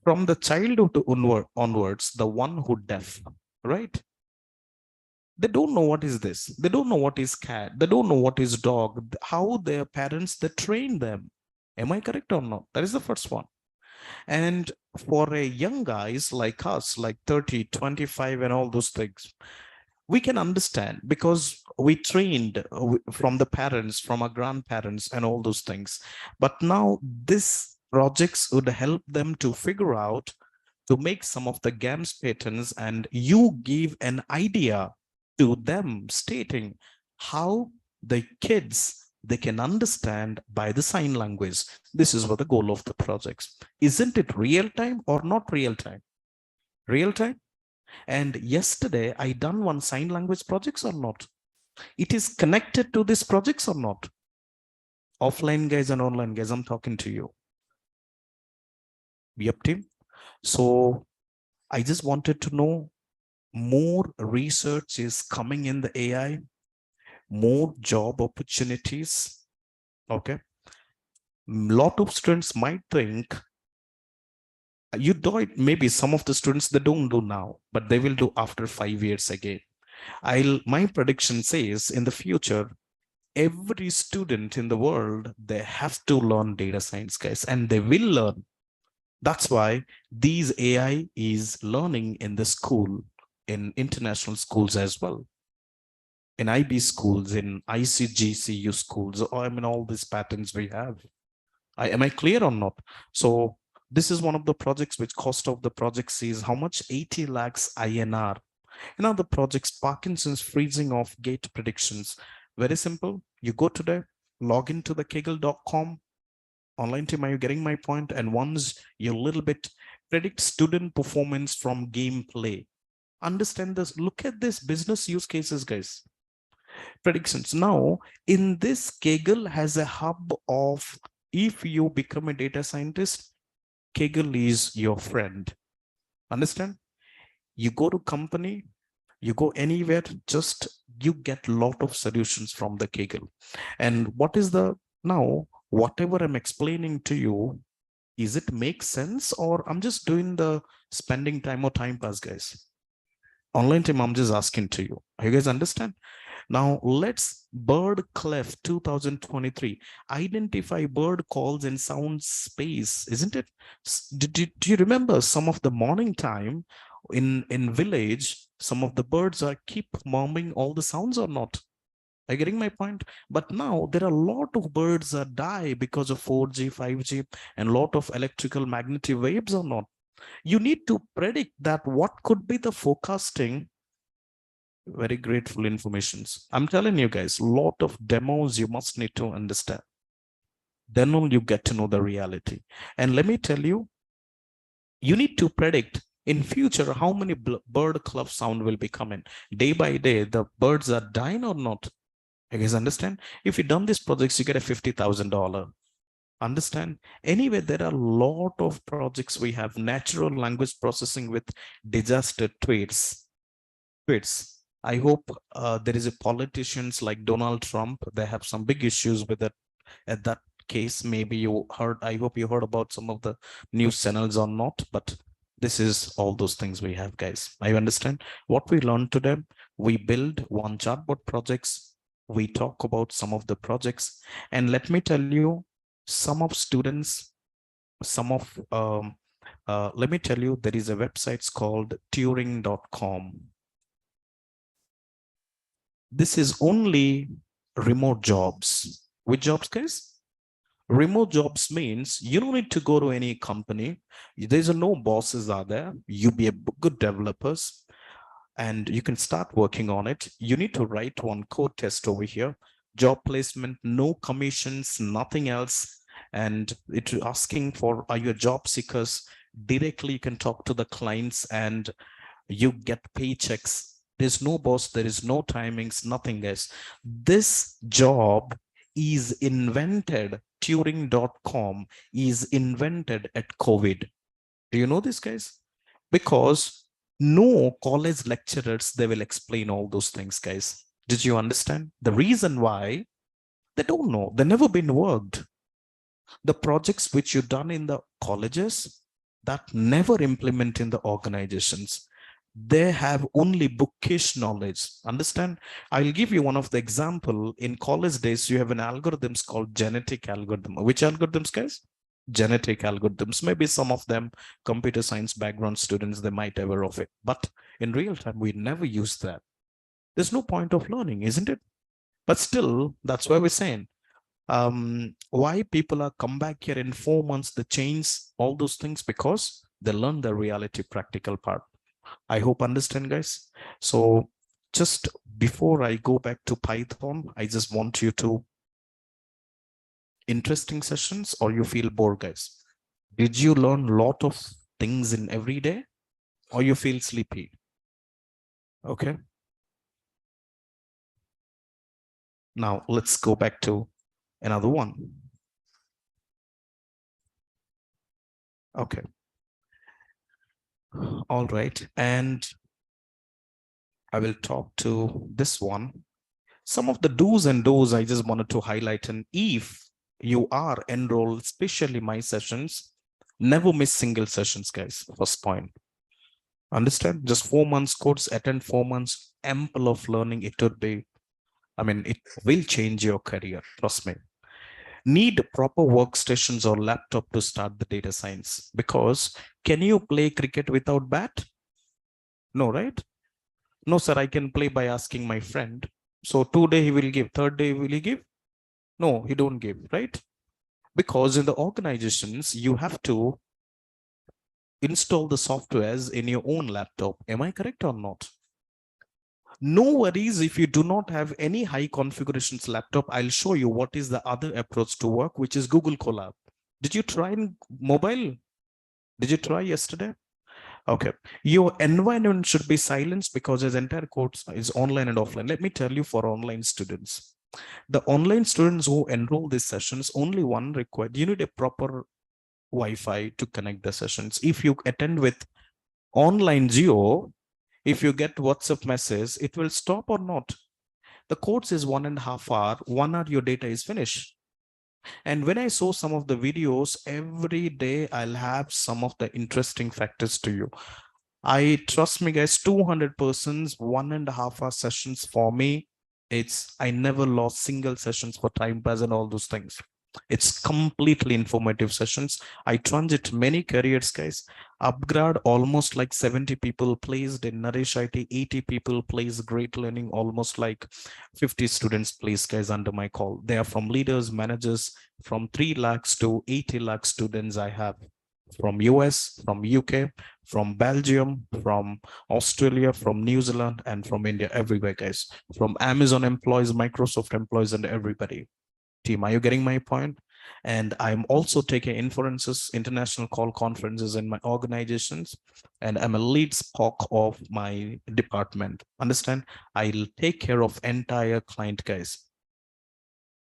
From the childhood to onwards, the one who deaf, right? They don't know what is this. They don't know what is cat. They don't know what is dog. How their parents, they train them. Am I correct or not? That is the first one. And for a young guys like us, like 30, 25 and all those things, we can understand because we trained from the parents, from our grandparents and all those things. But now this projects would help them to figure out, to make some of the GAMS patterns, and you give an idea to them stating how the kids, they can understand by the sign language. This is what the goal of the projects. Isn't it real time or not real time? Real time? And yesterday I done one sign language projects or not? It is connected to this projects or not? Offline guys and online guys, I'm talking to you. Yep, team. So I just wanted to know, more research is coming in the AI, more job opportunities. Okay. Lot of students might think you do it. Maybe some of the students, they don't do now, but they will do after 5 years again. My prediction says in the future, every student in the world, they have to learn data science, guys, and they will learn. That's why these AI is learning in the school, in international schools as well, in IB schools, in ICGCU schools, or I mean, all these patterns we have. Am I clear or not? So this is one of the projects which cost of the project is how much? 80 lakhs INR. The project's Parkinson's freezing of gate predictions. Very simple. You go today, log into the kaggle.com online team. Are you getting my point? And once you little bit predict student performance from gameplay, understand this. Look at this business use cases, guys. Predictions. Now, in this, Kaggle has a hub of, if you become a data scientist, Kaggle is your friend. Understand? You go to company, you go anywhere, just you get a lot of solutions from the Kaggle. And what is the, now, whatever I'm explaining to you, is it make sense, or I'm just doing the spending time or time pass, guys? Online team, I'm just asking to you. You guys understand? Now let's bird clef 2023. Identify bird calls in sound space, isn't it? Do you remember some of the morning time in village, some of the birds are keep murmuring all the sounds or not? Are you getting my point? But now there are a lot of birds that die because of 4G, 5G, and a lot of electrical magnetic waves or not. You need to predict that what could be the forecasting. Very grateful informations. I'm telling you guys, a lot of demos you must need to understand. Then only you get to know the reality. And let me tell you, you need to predict in future how many bird club sound will be coming. Day by day, the birds are dying or not. You guys understand? If you done these projects, you get a $50,000. Understand? Anyway, there are a lot of projects we have. Natural language processing with disaster tweets. I hope there is a politicians like Donald Trump. They have some big issues with it. At that case, maybe you heard. I hope you heard about some of the news channels or not. But this is all those things we have, guys. I understand what we learned today. We build one chatbot projects. We talk about some of the projects, and let me tell you, some of students, some of let me tell you, there is a website called Turing.com. This is only remote jobs. Which jobs, guys? Remote jobs means you don't need to go to any company. There's no bosses are there. You be a good developers and you can start working on it. You need to write one code test over here. Job placement, no commissions, nothing else. And it's asking for, are you a job seekers? Directly, you can talk to the clients and you get paychecks. There's no boss, there is no timings, nothing, guys. This job is invented, Turing.com is invented at COVID. Do you know this, guys? Because no college lecturers, they will explain all those things, guys. Did you understand? The reason why, they don't know, they never been worked. The projects which you've done in the colleges, that never implement in the organizations. They have only bookish knowledge. Understand? I'll give you one of the example. In college days, you have an algorithms called genetic algorithm. Which algorithms, guys? Genetic algorithms. Maybe some of them computer science background students, they might ever of it. But in real time, we never use that. There's no point of learning, isn't it? But still, that's why we're saying why people are come back here in 4 months, they change all those things, because they learn the reality practical part. I hope understand, guys. So just before I go back to Python, I just want you to interesting sessions, or you feel bored, guys? Did you learn a lot of things in every day, or you feel sleepy? Okay. Now let's go back to another one. Okay. All right. And I will talk to this one. Some of the do's and don'ts I just wanted to highlight. And if you are enrolled, especially my sessions, never miss single sessions, guys. First point. Understand? Just 4 months course, attend 4 months, ample of learning. It would be, I mean, it will change your career. Trust me. Need proper workstations or laptop to start the data science, because can you play cricket without bat? No, right? No, sir, I can play by asking my friend. So 2 day he will give, third day will he give? No, he don't give, right? Because in the organizations, you have to install the softwares in your own laptop. Am I correct or not? No worries if you do not have any high configurations laptop. I'll show you what is the other approach to work, which is Google Colab. Did you try in mobile? Did you try yesterday? Okay. Your environment should be silenced because his entire course is online and offline. Let me tell you, for online students, the online students who enroll these sessions, only one required. You need a proper Wi-Fi to connect the sessions. If you attend with online Geo, if you get WhatsApp message, it will stop or not. The course is 1.5 hours. 1 hour your data is finished. And when I saw some of the videos, every day I'll have some of the interesting factors to you. I trust me, guys, 200 persons, 1.5 hour sessions for me. I never lost single sessions for time pass and all those things. It's completely informative sessions. I transit many careers, guys. Upgrade almost like 70 people placed in Naresh IT, 80 people placed, great learning, almost like 50 students placed, guys, under my call. They are from leaders, managers, from 3 lakhs to 80 lakh students I have, from US, from UK, from Belgium, from Australia, from New Zealand, and from India, everywhere, guys. From Amazon employees, Microsoft employees, and everybody. Team, are you getting my point? And I'm also taking inferences, international call conferences in my organizations, and I'm a lead spoke of my department. Understand? I'll take care of entire client, guys.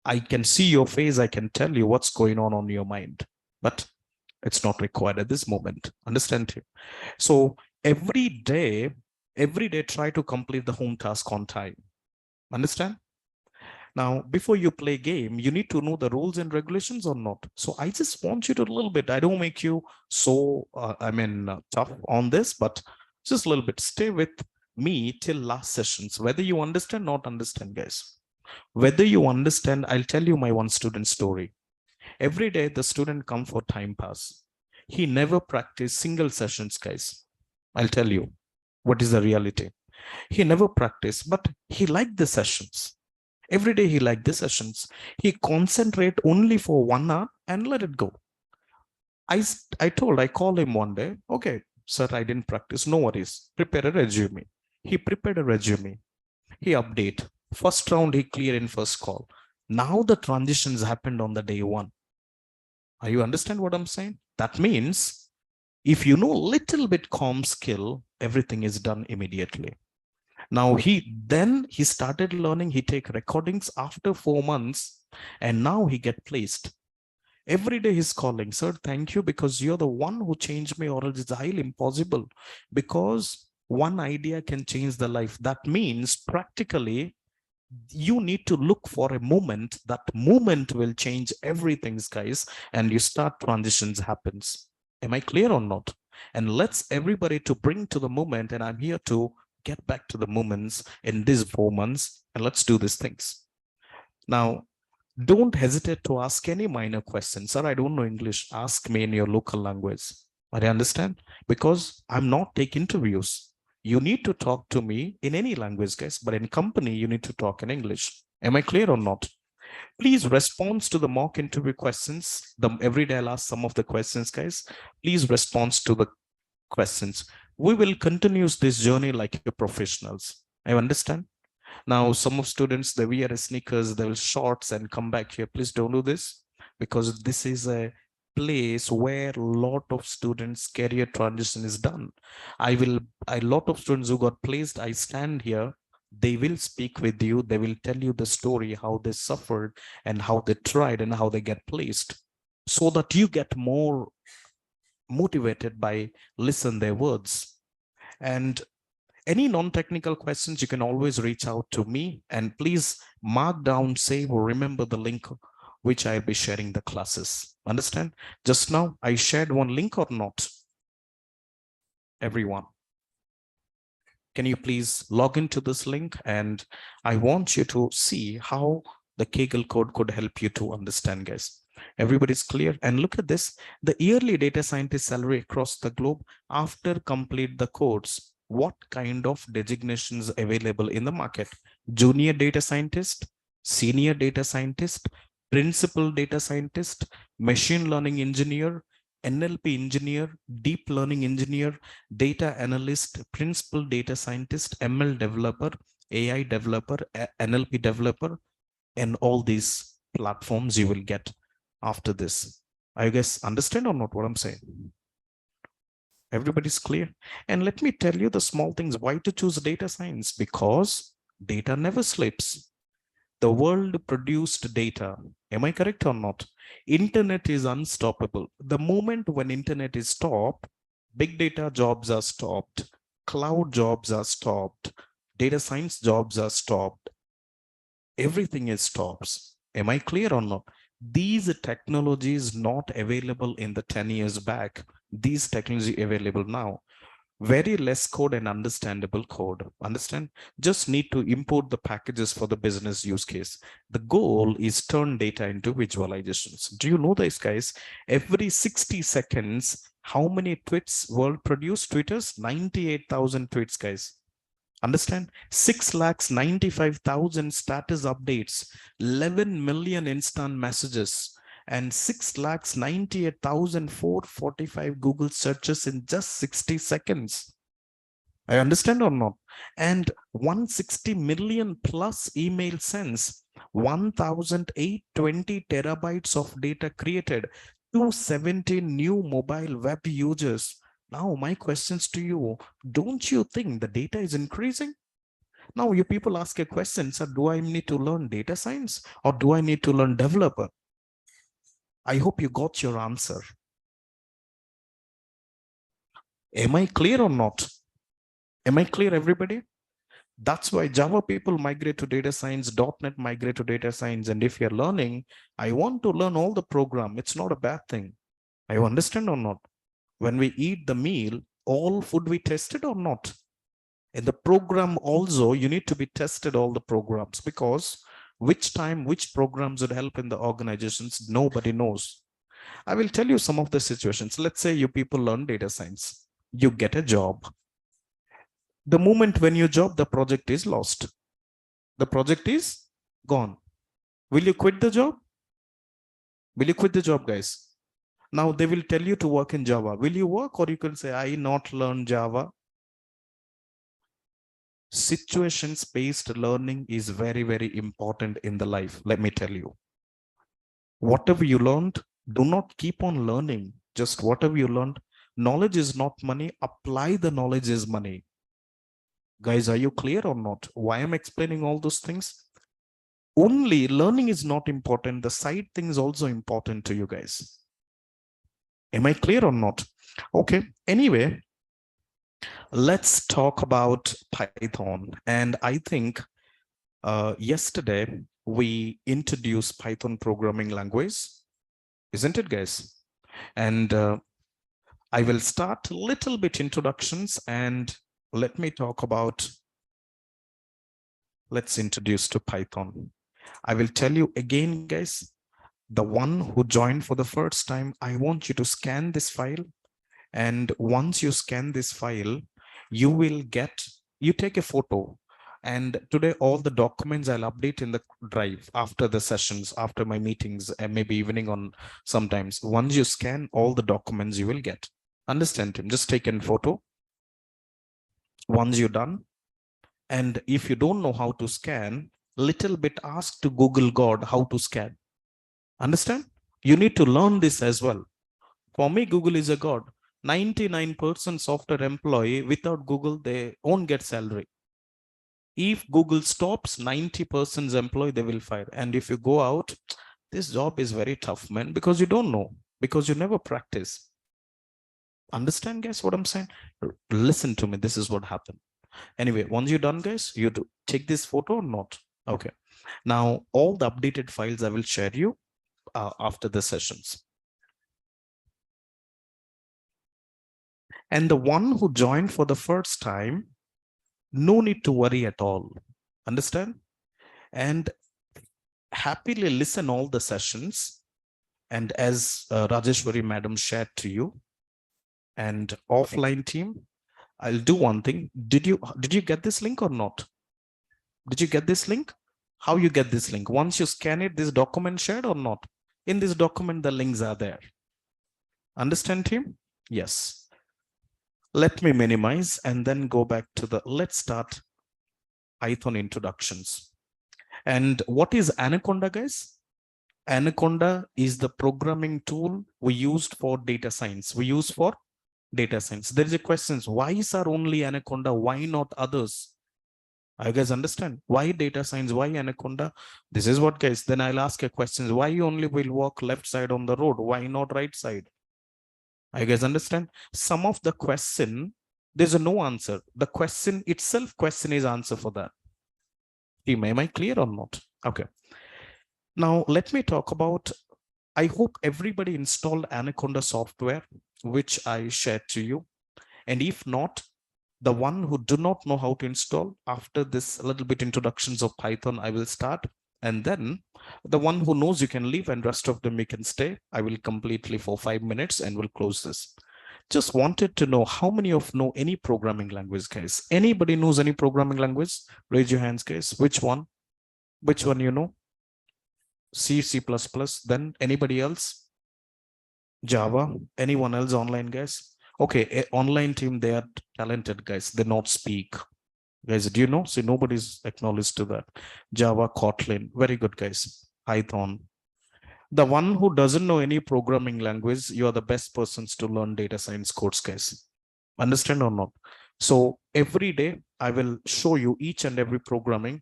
I can see your face. I can tell you what's going on your mind, but it's not required at this moment. Understand? So every day, try to complete the home task on time. Understand? Now, before you play game, you need to know the rules and regulations or not. So I just want you to a little bit. I don't make you so, tough on this, but just a little bit. Stay with me till last sessions, whether you understand, not understand, guys. Whether you understand, I'll tell you my one student story. Every day, the student come for time pass. He never practiced single sessions, guys. I'll tell you what is the reality. He never practiced, but he liked the sessions. Every day he liked the sessions. He concentrate only for 1 hour and let it go. I called him one day, okay, sir, I didn't practice. No worries. Prepare a resume. He prepared a resume. He update. First round, he cleared in first call. Now the transitions happened on the day one. Are you understand what I'm saying? That means if you know little bit com skill, everything is done immediately. Now he started learning. He take recordings after 4 months, and now he get placed. Every day he's calling, sir, thank you, because you're the one who changed me, or else it's highly impossible, because one idea can change the life. That means practically you need to look for a moment. That moment will change everything, guys, and you start transitions happens. Am I clear or not? And let's everybody to bring to the moment, and I'm here to get back to the moments in these 4 months, and let's do these things. Now, don't hesitate to ask any minor questions. Sir, I don't know English. Ask me in your local language. I understand, because I'm not taking interviews. You need to talk to me in any language, guys, but in company, you need to talk in English. Am I clear or not? Please respond to the mock interview questions. Every day I'll ask some of the questions, guys. Please respond to the questions. We will continue this journey like your professionals. I understand. Now, some of students, they wear sneakers, they will shorts and come back here. Please don't do this, because this is a place where a lot of students career transition is done. A lot of students who got placed, I stand here, they will speak with you. They will tell you the story, how they suffered and how they tried and how they get placed, so that you get more motivated by listen their words. And any non-technical questions, you can always reach out to me, and please mark down, save, or remember the link which I'll be sharing the classes. Understand? Just now I shared one link or not? Everyone, can you please log into this link? And I want you to see how the Kaggle code could help you to understand, guys. Everybody's clear? And look at this, the yearly data scientist salary across the globe after complete the course. What kind of designations available in the market? Junior data scientist, senior data scientist, principal data scientist, machine learning engineer, NLP engineer, deep learning engineer, data analyst, principal data scientist, ML developer, AI developer, NLP developer, and all these platforms you will get after this. I guess understand or not what I'm saying? Everybody's clear? And let me tell you the small things why to choose data science, because data never sleeps. The world produced data. Am I correct or not? Internet is unstoppable. The moment when internet is stopped, big data jobs are stopped, cloud jobs are stopped, data science jobs are stopped. Everything is stops. Am I clear or not? These technologies not available in the 10 years back. These technology available now. Very less code and understandable code. Understand? Just need to import the packages for the business use case. The goal is turn data into visualizations. Do you know this, guys? Every 60 seconds, how many tweets world produce? Twitters? 98,000 tweets, guys. Understand? 6,95,000 status updates, 11 million instant messages, and 6,98,445 Google searches in just 60 seconds. I understand or not? And 160 million plus email sends, 1,820 terabytes of data created, 270 new mobile web users. Now, my questions to you, don't you think the data is increasing? Now, you people ask a question, sir, do I need to learn data science or do I need to learn developer? I hope you got your answer. Am I clear or not? Am I clear, everybody? That's why Java people migrate to data science, .NET migrate to data science. And if you're learning, I want to learn all the program. It's not a bad thing. I understand or not? When we eat the meal, all food we tested or not? In the program also, you need to be tested all the programs, because which time, which programs would help in the organizations, nobody knows. I will tell you some of the situations. Let's say you people learn data science, you get a job. The moment when you job, the project is lost. The project is gone. Will you quit the job? Will you quit the job, guys? Now they will tell you to work in Java. Will you work, or you can say, I not learn Java? Situations-based learning is very, very important in the life. Let me tell you. Whatever you learned, do not keep on learning. Just whatever you learned. Knowledge is not money. Apply the knowledge is money. Guys, are you clear or not? Why I'm explaining all those things? Only learning is not important. The side thing is also important to you guys. Am I clear or not? Okay. Anyway, let's talk about Python. And I think yesterday we introduced Python programming language, isn't it, guys? And I will start a little bit introductions, and let me talk about, let's introduce to Python. I will tell you again, guys, the one who joined for the first time, I want you to scan this file. And once you scan this file, you will get, you take a photo. And today, all the documents I'll update in the drive after the sessions, after my meetings, and maybe evening on sometimes. Once you scan all the documents, you will get. Understand him? Just take a photo. Once you're done, and if you don't know how to scan, little bit ask to Google God how to scan. Understand? You need to learn this as well. For me, Google is a God. 99% software employee without Google, they won't get salary. If Google stops, 90% employee, they will fire. And if you go out, this job is very tough, man, because you don't know, because you never practice. Understand, guys, what I'm saying? Listen to me. This is what happened. Anyway, once you're done, guys, you do take this photo or not. Okay. Now, all the updated files I will share you after the sessions. And the one who joined for the first time, no need to worry at all. Understand? And happily listen all the sessions. And as Rajeshwari madam shared to you, and offline team, I'll do one thing. Did you get this link or not? Did you get this link? How you get this link? Once you scan it, this document shared or not? In this document, the links are there. Understand, team? Yes. Let me minimize and then go back to the, let's start Python introductions. And what is Anaconda, guys? Anaconda is the programming tool we used for data science. There is a question, why is our only Anaconda? Why not others? You guys understand? Why data science? Why Anaconda? This is what, guys, then I'll ask a question. Why you only will walk left side on the road? Why not right side? You guys understand? Some of the question, there's a no answer. The question itself, question is answer for that. Team, am I clear or not? Okay. Now, let me talk about, I hope everybody installed Anaconda software, which I shared to you. And if not, the one who do not know how to install, after this little bit introductions of Python, I will start. And then the one who knows, you can leave, and rest of them you can stay. I will completely for 5 minutes and we'll close this. Just wanted to know how many of know any programming language, guys. Anybody knows any programming language? Raise your hands, guys. Which one? Which one you know? C, C++. Then anybody else? Java. Anyone else online, guys? Okay, online team, they are talented, guys. They not speak. Guys, do you know? See, nobody's acknowledged to that. Java, Kotlin. Very good, guys. Python. The one who doesn't know any programming language, you are the best persons to learn data science course, guys. Understand or not? So every day I will show you each and every programming.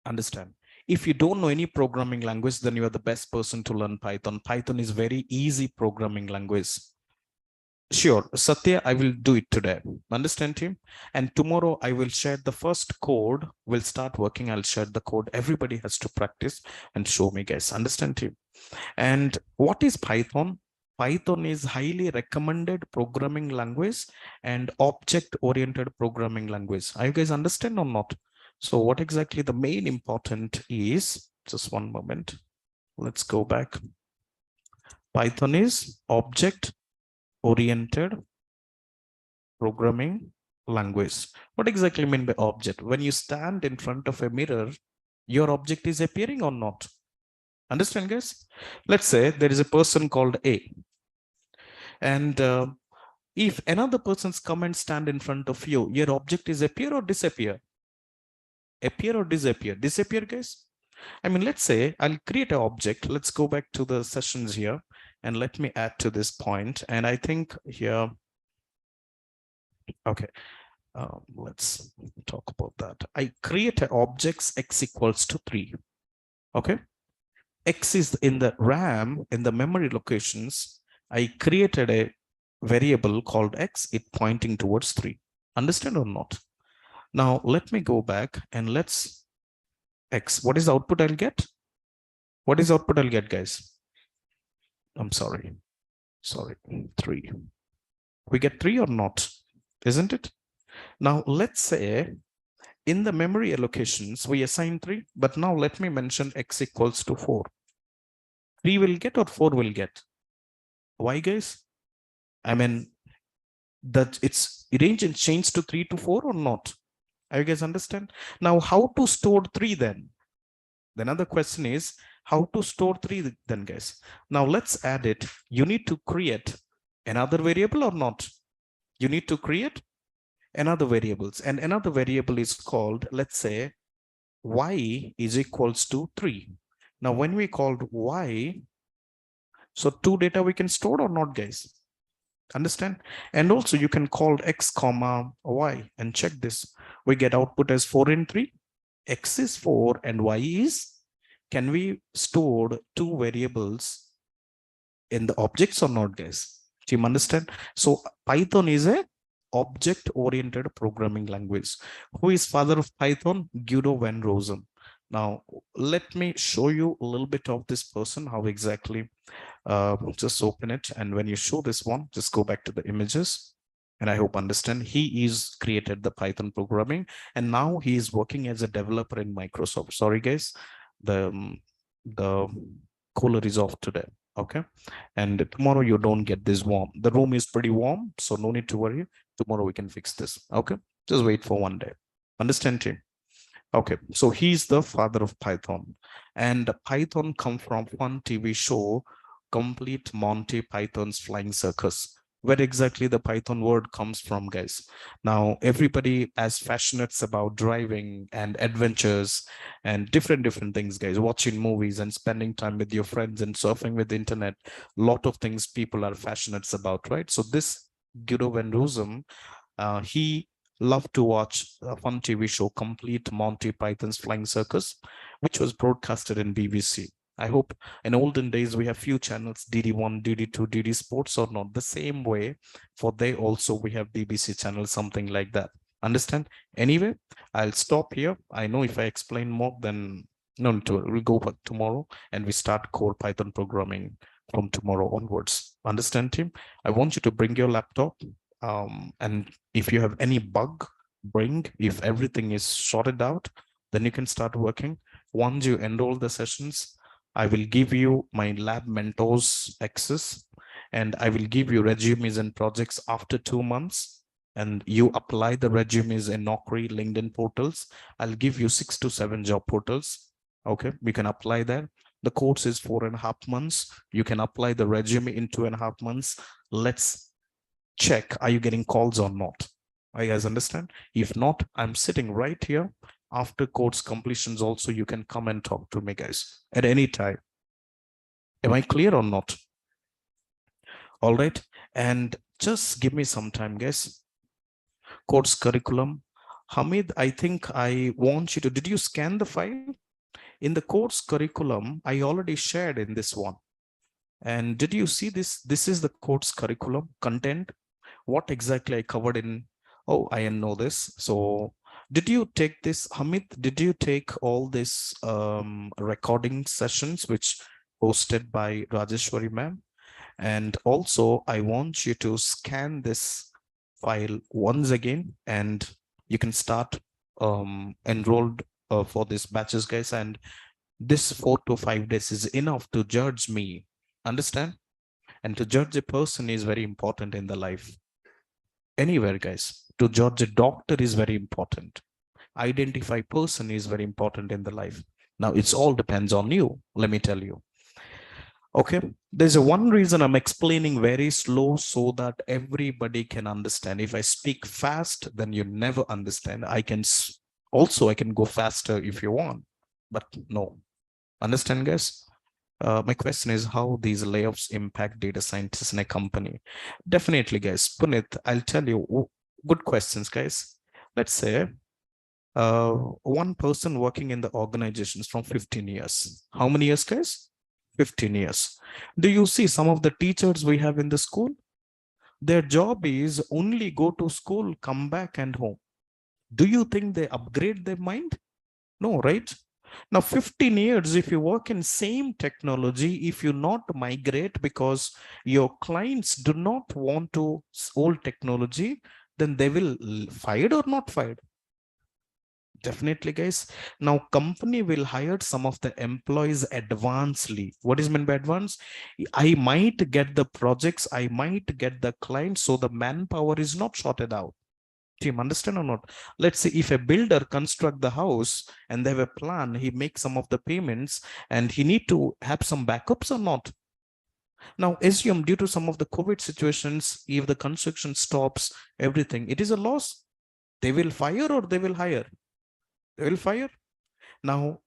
Understand? If you don't know any programming language, then you are the best person to learn Python. Python is very easy programming language. Sure, Satya, I will do it today. Understand, team? And tomorrow I will share the first code. We'll start working. I'll share the code. Everybody has to practice and show me, guys. Understand, team? And what is Python? Python is highly recommended programming language and object-oriented programming language. Are you guys understand or not? So what exactly the main important is, just one moment. Let's go back. Python is object-oriented programming language. What exactly mean by object? When you stand in front of a mirror, your object is appearing or not? Understand, guys? Let's say there is a person called A. And if another person's come and stand in front of you, your object is appear or disappear? Appear or disappear? Disappear, guys? I mean, let's say I'll create an object. Let's go back to the sessions here and let me add to this point. And I think here, okay, let's talk about that. I create an objects x equals to 3. Okay. X is in the RAM, in the memory locations. I created a variable called x, it pointing towards 3. Understand or not? Now let me go back and let's x. What is the output I'll get? What is the output I'll get, guys? I'm sorry. 3. We get 3 or not? Isn't it? Now let's say in the memory allocations, we assign 3, but now let me mention x equals to 4. 3 will get or 4 will get? Why, guys? I mean, that its range and change to 3 to 4 or not? Are you guys understand? Now, how to store 3 then? The another question is how to store 3 then, guys. Now let's add it. You need to create another variable or not? You need to create another variables, and another variable is called, let's say, y is equals to 3. Now when we called y, so 2 data we can store or not, guys? Understand? And also you can call x comma y and check this. We get output as 4 and 3. X is 4 and y is, can we store 2 variables in the objects or not, guys? Do you understand? So Python is a object-oriented programming language. Who is father of Python? Guido van Rosen. Now, let me show you a little bit of this person, how exactly, just open it. And when you show this one, just go back to the images. And I hope understand, he is created the Python programming, and now he is working as a developer in Microsoft. Sorry, guys, the cooler is off today. Okay. And tomorrow you don't get this warm. The room is pretty warm, so no need to worry. Tomorrow we can fix this. Okay. Just wait for one day. Understand, team? Okay. So he's the father of Python. And Python come from one TV show, Complete Monty Python's Flying Circus. Where exactly the Python word comes from, guys? Now, everybody as passionate about driving and adventures and different things, guys, watching movies and spending time with your friends and surfing with the internet. Lot of things people are passionate about, right? So this Guido van Rossum, he loved to watch a fun TV show, Complete Monty Python's Flying Circus, which was broadcasted in BBC. I hope in olden days we have few channels, DD1, DD2, DD Sports, or not. The same way for they also we have BBC channel, something like that. Understand? Anyway, I'll stop here. I know if I explain more, then no need to. We'll go back tomorrow and we start core Python programming from tomorrow onwards. Understand, team? I want you to bring your laptop. And if you have any bug, bring. If everything is sorted out, then you can start working. Once you enroll the sessions, I will give you my lab mentors access, and I will give you resumes and projects after 2 months. And you apply the resumes in Naukri, LinkedIn portals. I'll give you 6 to 7 job portals. Okay, we can apply there. The course is 4.5 months. You can apply the resume in 2.5 months. Let's check, are you getting calls or not? Are you guys understand? If not, I'm sitting right here. After course completions also, you can come and talk to me, guys, at any time. Am I clear or not? All right. And just give me some time, guys. Course curriculum. Hamid, I think I want you to, did you scan the file? In the course curriculum, I already shared in this one. And did you see this? This is the course curriculum content. What exactly I covered in, oh, I know this. So did you take this, Hamid? Did you take all this recording sessions which hosted by Rajeshwari ma'am? And also I want you to scan this file once again, and you can start enrolled for this batches, guys. And this 4 to 5 days is enough to judge me. Understand? And to judge a person is very important in the life. Anywhere, guys. To judge a doctor is very important. Identify person is very important in the life. Now it's all depends on you. Let me tell you. Okay, there's a one reason I'm explaining very slow so that everybody can understand. If I speak fast, then you never understand. I can go faster if you want, but no. Understand, guys? My question is how these layoffs impact data scientists in a company. Definitely, guys. Punit, I'll tell you, good questions, guys. Let's say one person working in the organizations from 15 years. How many years, guys? 15 years. Do you see some of the teachers we have in the school? Their job is only go to school, come back and home. Do you think they upgrade their mind? No, right? Now, 15 years, if you work in same technology, if you not migrate because your clients do not want to old technology, then they will fired or not fired? Definitely, guys. Now, company will hire some of the employees advancedly. What is meant by advance? I might get the projects, I might get the clients, so the manpower is not sorted out. Team, understand or not? Let's say if a builder construct the house and they have a plan, he makes some of the payments and he need to have some backups or not. Now assume due to some of the COVID situations, if the construction stops, everything, it is a loss. They will fire or they will hire? They will fire. Now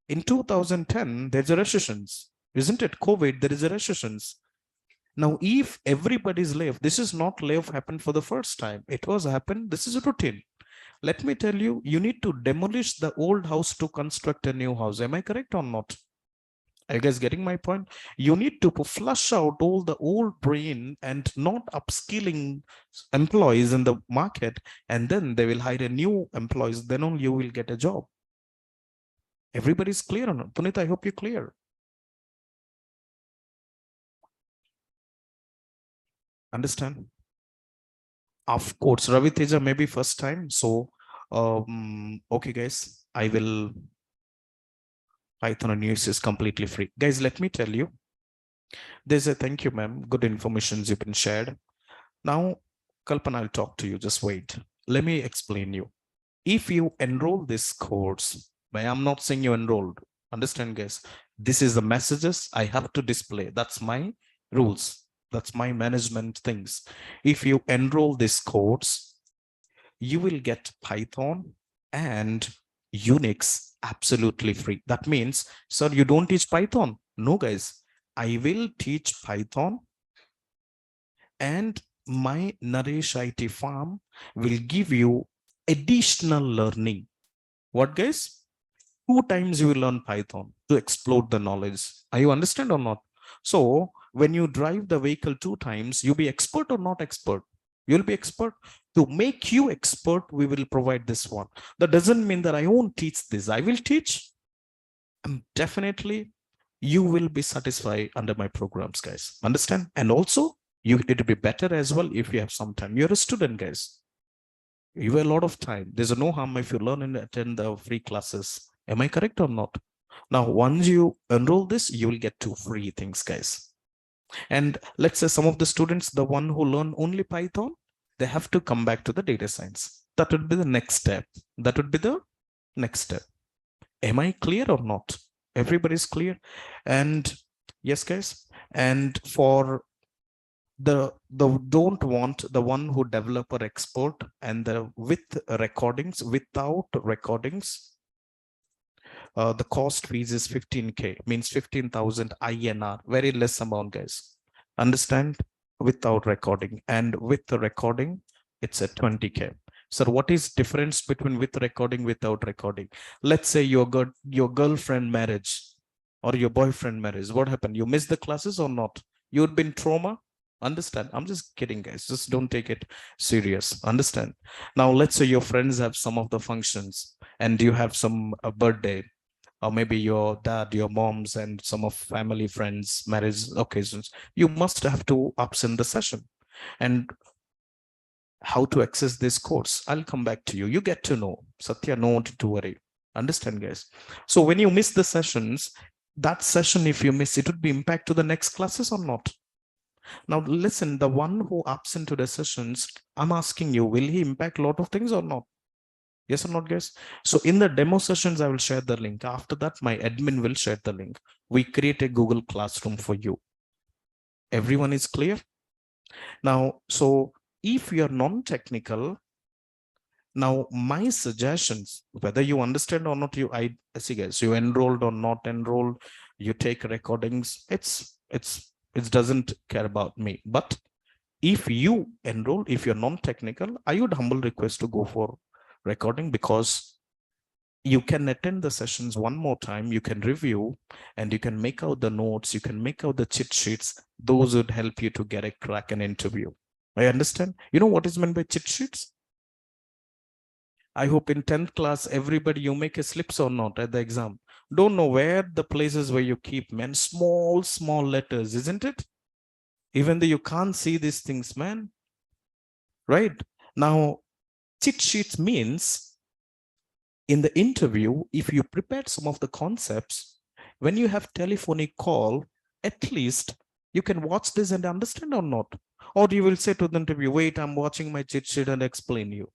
in 2010, there's a recessions, isn't it? COVID, there is a recessions. Now, if everybody's layoff, this is not layoff happened for the first time. It was happened. This is a routine. Let me tell you, you need to demolish the old house to construct a new house. Am I correct or not? Are you guys getting my point? You need to flush out all the old brain and not upskilling employees in the market, and then they will hire a new employees. Then only you will get a job. Everybody's clear on it. Puneet, I hope you're clear. Understand? Of course, Ravi Teja, maybe first time. So, okay, guys, I will. Python and UNIX is completely free. Guys, let me tell you. There's a thank you, ma'am. Good informations you've been shared. Now, Kalpan, I'll talk to you. Just wait. Let me explain you. If you enroll this course, but I'm not saying you enrolled. Understand, guys? This is the messages I have to display. That's my rules. That's my management things. If you enroll this course, you will get Python and UNIX absolutely free. That means, sir, you don't teach Python. No, guys, I will teach Python, and my Naresh IT farm will give you additional learning. What, guys? 2 times you will learn Python to explode the knowledge. Are you understand or not? So when you drive the vehicle 2 times, you'll be expert or not expert? You'll be expert. To make you expert, we will provide this one. That doesn't mean that I won't teach this. I will teach. And definitely you will be satisfied under my programs, guys. Understand? And also, it'll be better as well if you have some time. You're a student, guys. You have a lot of time. There's no harm if you learn and attend the free classes. Am I correct or not? Now, once you enroll this, you will get 2 free things, guys. And let's say some of the students, the one who learn only Python, they have to come back to the data science. That would be the next step. That would be the next step. Am I clear or not? Everybody's clear? And yes, guys. And for the don't want the one who developer expert and the with recordings, without recordings, the cost fees is 15K, means 15,000 INR, very less amount, guys. Understand? Without recording, and with the recording, it's at 20K. So what is difference between with recording, without recording? Let's say your girlfriend marriage or your boyfriend marriage. What happened? You missed the classes or not? You'd been trauma. Understand? I'm just kidding, guys. Just don't take it serious. Understand? Now, let's say your friends have some of the functions and you have some birthday, or maybe your dad, your mom's, and some of family, friends, marriage occasions. You must have to absent the session. And how to access this course, I'll come back to you. You get to know. Satya, no need to worry. Understand, guys? So when you miss the sessions, that session, if you miss, it would be impact to the next classes or not? Now, listen, the one who absent to the sessions, I'm asking you, will he impact a lot of things or not? Yes or not, guys? So in the demo sessions, I will share the link. After that, my admin will share the link. We create a Google Classroom for you. Everyone is clear? Now, so if you're non-technical, now my suggestions, whether you understand or not, I see, guys, you enrolled or not enrolled, you take recordings, it doesn't care about me. But if you enroll, if you're non-technical, I would humble request to go for recording, because you can attend the sessions one more time, you can review, and you can make out the notes, you can make out the cheat sheets. Those would help you to get a crack an interview. I understand. You know what is meant by cheat sheets? I hope in 10th class, everybody, you make a slips or not at the exam. Don't know where the places where you keep, man, small letters, isn't it? Even though you can't see these things, man. Right? Now, cheat sheets means in the interview, if you prepared some of the concepts, when you have telephonic call, at least you can watch this and understand or not. Or you will say to the interview, wait, I'm watching my cheat sheet and explain you.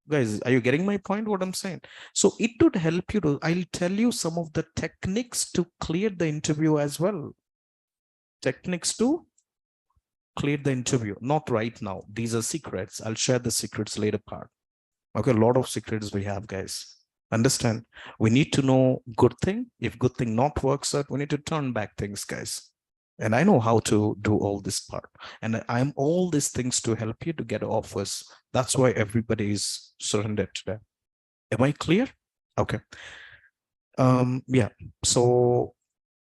Guys, are you getting my point, what I'm saying? So it would help you to, I'll tell you some of the techniques to clear the interview as well. Techniques to clear the interview, not right now. These are secrets. I'll share the secrets later part. Okay, a lot of secrets we have, guys. Understand? We need to know good thing. If good thing not works out, we need to turn back things, guys. And I know how to do all this part. And I'm all these things to help you to get offers. That's why everybody is surrendered today. Am I clear? Okay. Yeah. So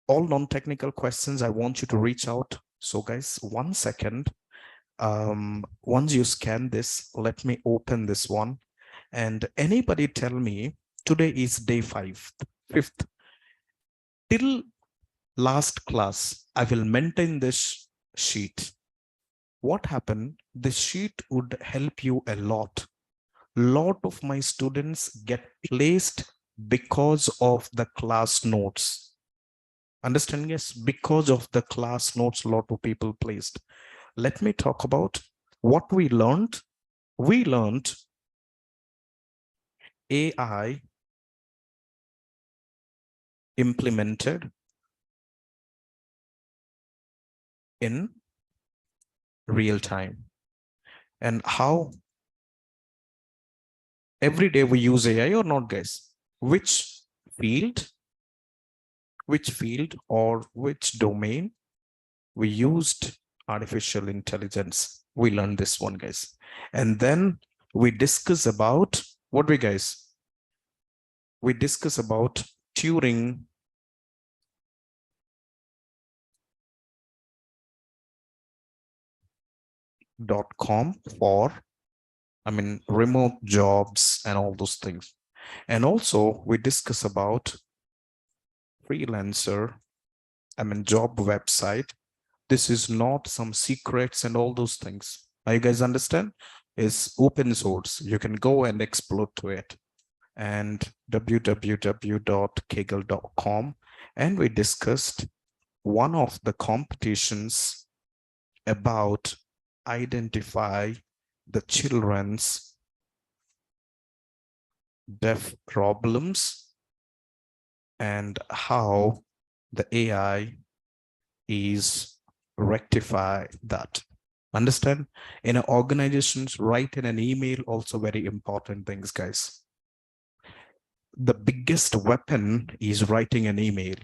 all non-technical questions, I want you to reach out. So guys, 1 second. Once you scan this, let me open this one. And anybody tell me, today is day 5, 5th. Till last class, I will maintain this sheet. What happened? This sheet would help you a lot. Lot of my students get placed because of the class notes. Understand? Yes, because of the class notes, lot of people placed. Let me talk about what we learned. We learned AI implemented in real time, and how every day we use AI or not, guys? Which field, or which domain we used artificial intelligence? We learned this one, guys. And then we discuss about what we guys, we discuss about Turing.com for, remote jobs and all those things. And also we discuss about freelancer, job website. This is not some secrets and all those things. Now you guys understand? It's open source. You can go and explore to it. And www.kaggle.com. And we discussed one of the competitions about identify the children's deaf problems and how the AI is rectify that. Understand? In organizations, write in an email, also very important things, guys. The biggest weapon is writing an email.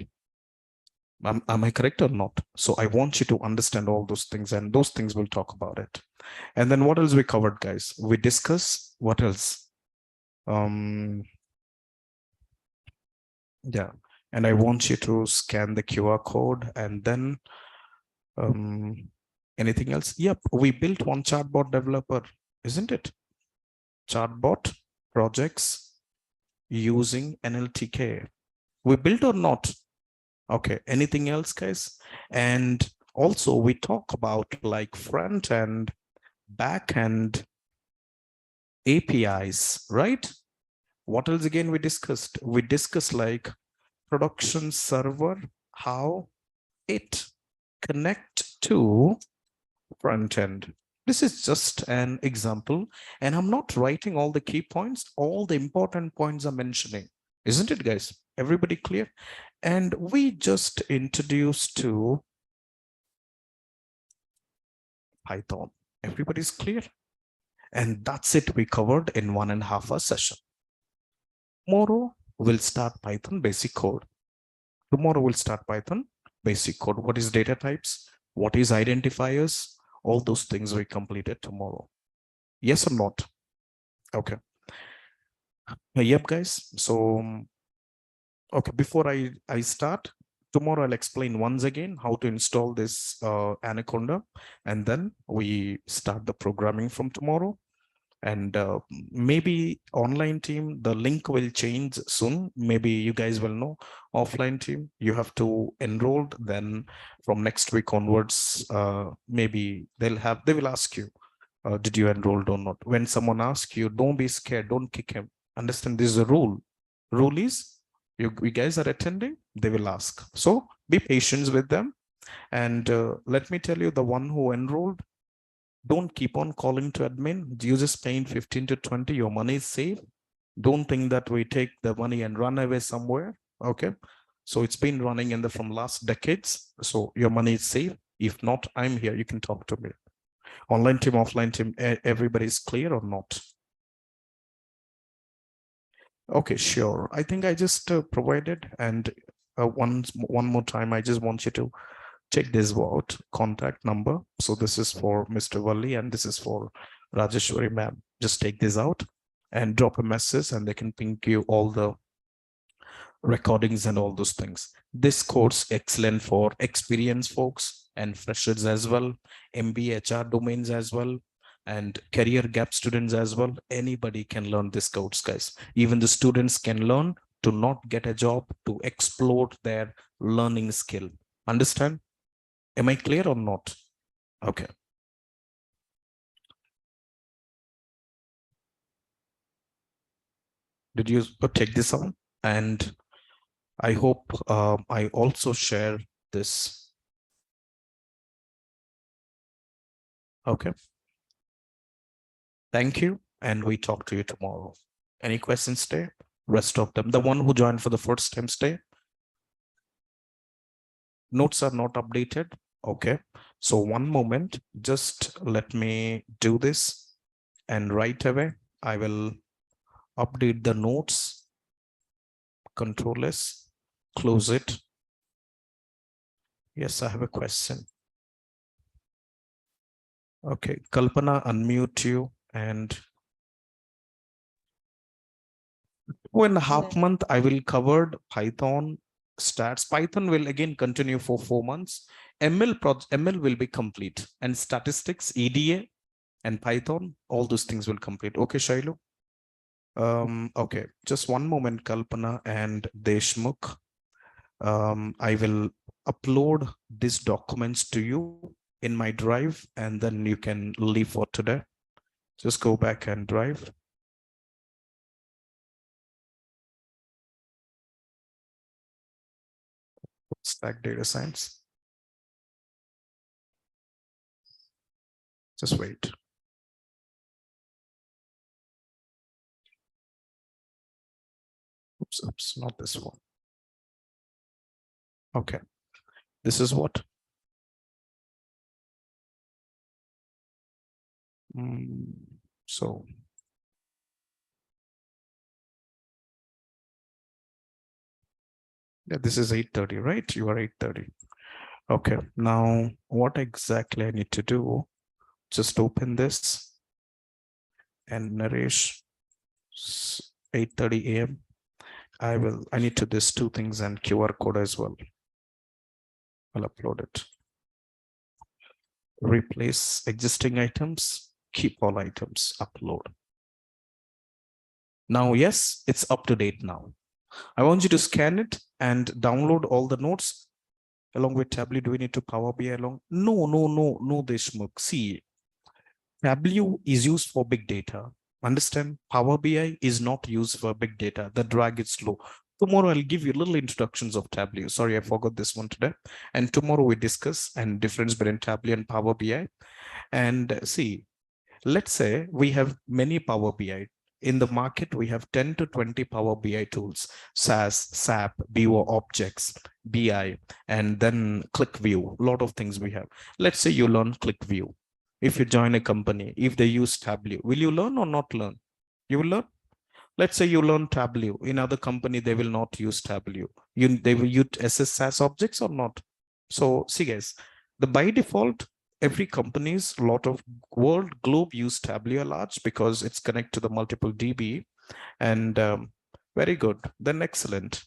Am I correct or not? So I want you to understand all those things, and those things we'll talk about it. And then what else we covered, guys? We discuss what else? Yeah. And I want you to scan the QR code, and then anything else? Yep. We built one chatbot developer, isn't it? Chatbot projects using NLTK. We built or not? Okay. Anything else, guys? And also we talk about like front end, back end APIs, right? What else again we discussed? We discussed like production server, how it connect to front end. This is just an example, and I'm not writing all the key points. All the important points I'm mentioning, isn't it, guys? Everybody clear? And we just introduced to Python. Everybody's clear? And that's it. We covered in 1.5 hour session. Tomorrow we'll start Python basic code. Tomorrow we'll start Python basic code. What is data types? What is identifiers? All those things we completed tomorrow. Yes or not? Okay. Yep, guys. So, okay, before I start, tomorrow I'll explain once again how to install this Anaconda, and then we start the programming from tomorrow. And maybe online team, the link will change soon. Maybe you guys will know. Offline team, you have to enroll. Then from next week onwards, maybe they will ask you, did you enroll or not? When someone asks you, don't be scared, don't kick him. Understand, this is a rule. Rule is, you guys are attending, they will ask. So be patient with them. And let me tell you, the one who enrolled, don't keep on calling to admin. You just paying 15 to 20, your money is safe. Don't think that we take the money and run away somewhere. Okay. So it's been running from last decades. So your money is safe. If not, I'm here. You can talk to me. Online team, offline team, everybody's clear or not? Okay, sure. I think I just provided, and one more time, I just want you to check this out, contact number. So this is for Mr. Valli and this is for Rajeshwari ma'am. Just take this out and drop a message, and they can ping you all the recordings and all those things. This course excellent for experienced folks and freshers as well, MBA HR domains as well, and career gap students as well. Anybody can learn this course, guys. Even the students can learn to not get a job, to explore their learning skill. Understand? Am I clear or not? Okay. Did you take this on? And I hope I also share this. Okay. Thank you. And we talk to you tomorrow. Any questions stay? Rest of them. The one who joined for the first time stay. Notes are not updated. Okay. So one moment, just let me do this. And right away, I will update the notes. Control S, close it. Yes, I have a question. Okay, Kalpana, unmute you. And 2.5 months, I will cover Python stats. Python will again continue for 4 months. ML will be complete, and statistics, EDA, and Python, all those things will complete. Okay, Shailu. Okay, just one moment, Kalpana and Deshmukh. I will upload these documents to you in my drive, and then you can leave for today. Just go back and drive. Stack data science. Just wait. Oops, not this one. Okay, this is what? So yeah, this is 8:30, right? You are 8:30. Okay, now what exactly I need to do? Just open this and Naresh, 8:30 a.m. I need to this 2 things and QR code as well. I'll upload it. Replace existing items, keep all items, upload. Now, yes, it's up to date now. I want you to scan it and download all the notes along with Tableau. Do we need to Power BI along? No, Deshmukh. See, Tableau is used for big data. Understand? Power BI is not used for big data. The drag is slow. Tomorrow I'll give you little introductions of Tableau. Sorry, I forgot this one today. And tomorrow we discuss and difference between Tableau and Power BI. And see, let's say we have many Power BI. In the market, we have 10 to 20 Power BI tools, SAS, SAP, BO Objects, BI, and then ClickView. A lot of things we have. Let's say you learn ClickView. If you join a company, if they use Tableau, will you learn or not learn? You will learn. Let's say you learn Tableau. In other company, they will not use Tableau. They will use SAS objects or not. So see guys, the by default, every company's lot of world globe use Tableau large because it's connected to the multiple DB, and very good, then excellent.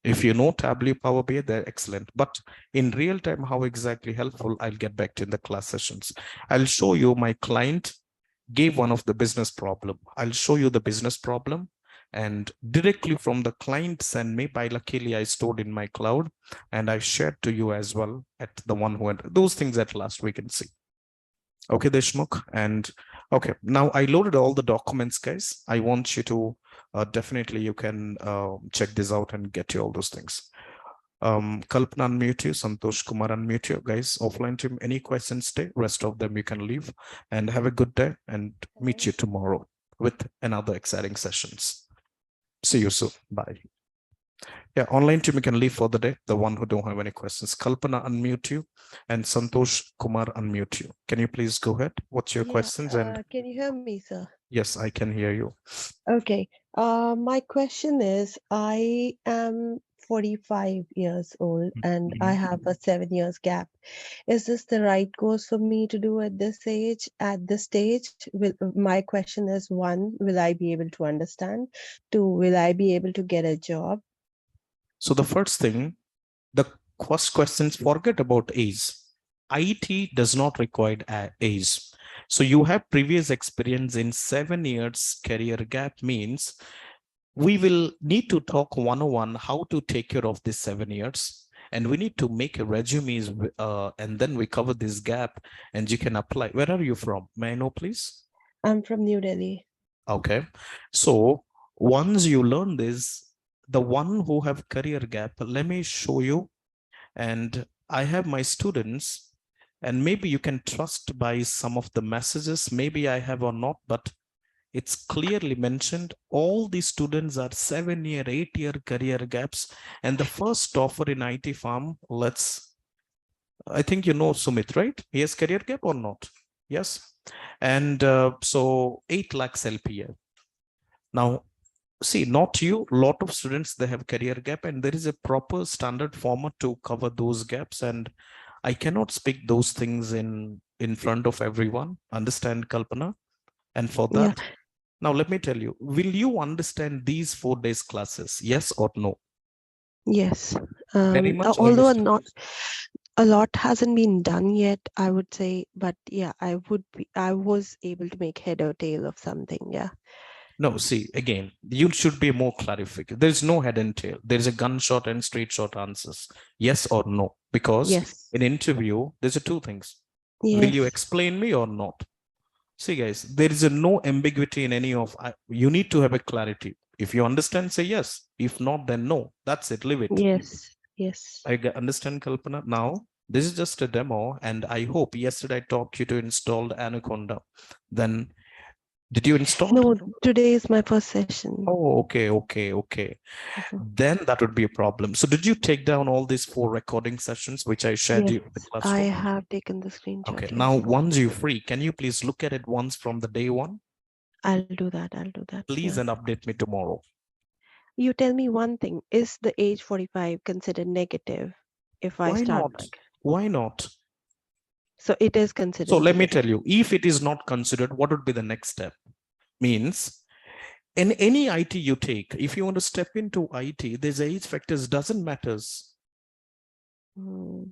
If you know Tableau, Power BI, they're excellent. But in real time, how exactly helpful, I'll get back to in the class sessions. I'll show you my client gave one of the business problem. I'll show you the business problem, and directly from the client send me. By luckily, I stored in my cloud and I shared to you as well at the one who had those things at last we can see. Okay, Deshmukh. And okay, now I loaded all the documents, guys. I want you to definitely you can check this out and get you all those things. Kalpana, unmute you. Santosh Kumar, unmute you. Guys, offline team, any questions stay. Rest of them you can leave. And have a good day and meet you tomorrow with another exciting sessions. See you soon. Bye. Yeah, online team, you can leave for the day. The one who don't have any questions. Kalpana, unmute you. And Santosh Kumar, unmute you. Can you please go ahead? What's your questions? And can you hear me, sir? yes, I can hear you. Okay. My question is, I am 45 years old and I have a 7 years gap. Is this the right course for me to do at this age? At this stage, my question is, one, will I be able to understand? Two, will I be able to get a job? So the first thing, the first questions, forget about age. IT does not require age. So you have previous experience in 7 years career gap means we will need to talk one-on-one how to take care of this 7 years. And we need to make a resumes and then we cover this gap and you can apply. Where are you from? May I know, please? I'm from New Delhi. Okay. So once you learn this, the one who have career gap, let me show you. And I have my students, and maybe you can trust by some of the messages, maybe I have or not, but it's clearly mentioned all the students are 7-year, 8-year career gaps. And the first offer in IT firm, I think you know Sumit, right? He has career gap or not? Yes. And so 8 lakhs LPA. Now, see, not you, lot of students, they have career gap and there is a proper standard format to cover those gaps. And I cannot speak those things in front of everyone. Understand, Kalpana? And for Yeah. that, now let me tell you, will you understand these 4 days classes? Yes or no? Yes. Very much or you Although still? not a lot hasn't been done yet, I would say, but yeah, I was able to make head or tail of something. Yeah. No, see, again, you should be more clarified. There's no head and tail. There's a gunshot and straight shot answers. Yes or no? Because Yes. in interview, there's a 2 things. Will you Yes. explain me or not? See, guys, there is a no ambiguity in any of. You need to have a clarity. If you understand, say yes. If not, then no. That's it. Leave it. Yes. Yes. Understand, Kalpana. Now, this is just a demo, and I hope yesterday I taught you to install Anaconda. Then, did you install? No, today is my first session. Oh, okay. Mhm. Then that would be a problem. So, did you take down all these 4 recording sessions which I shared Yes, you in the I classroom? have taken the Okay. screenshot. Now, Yes. once you're free, can you please look at it once from the day one, I'll do that. I'll do that. please, Yeah. and update me tomorrow? You tell me one thing. Is the age 45 considered negative if I Why start not? like? Why not? So it is So considered let me negative. tell you, if it is not considered, what would be the next step? Means in any IT you take, if you want to step into IT, there's age factors doesn't matters. Hmm.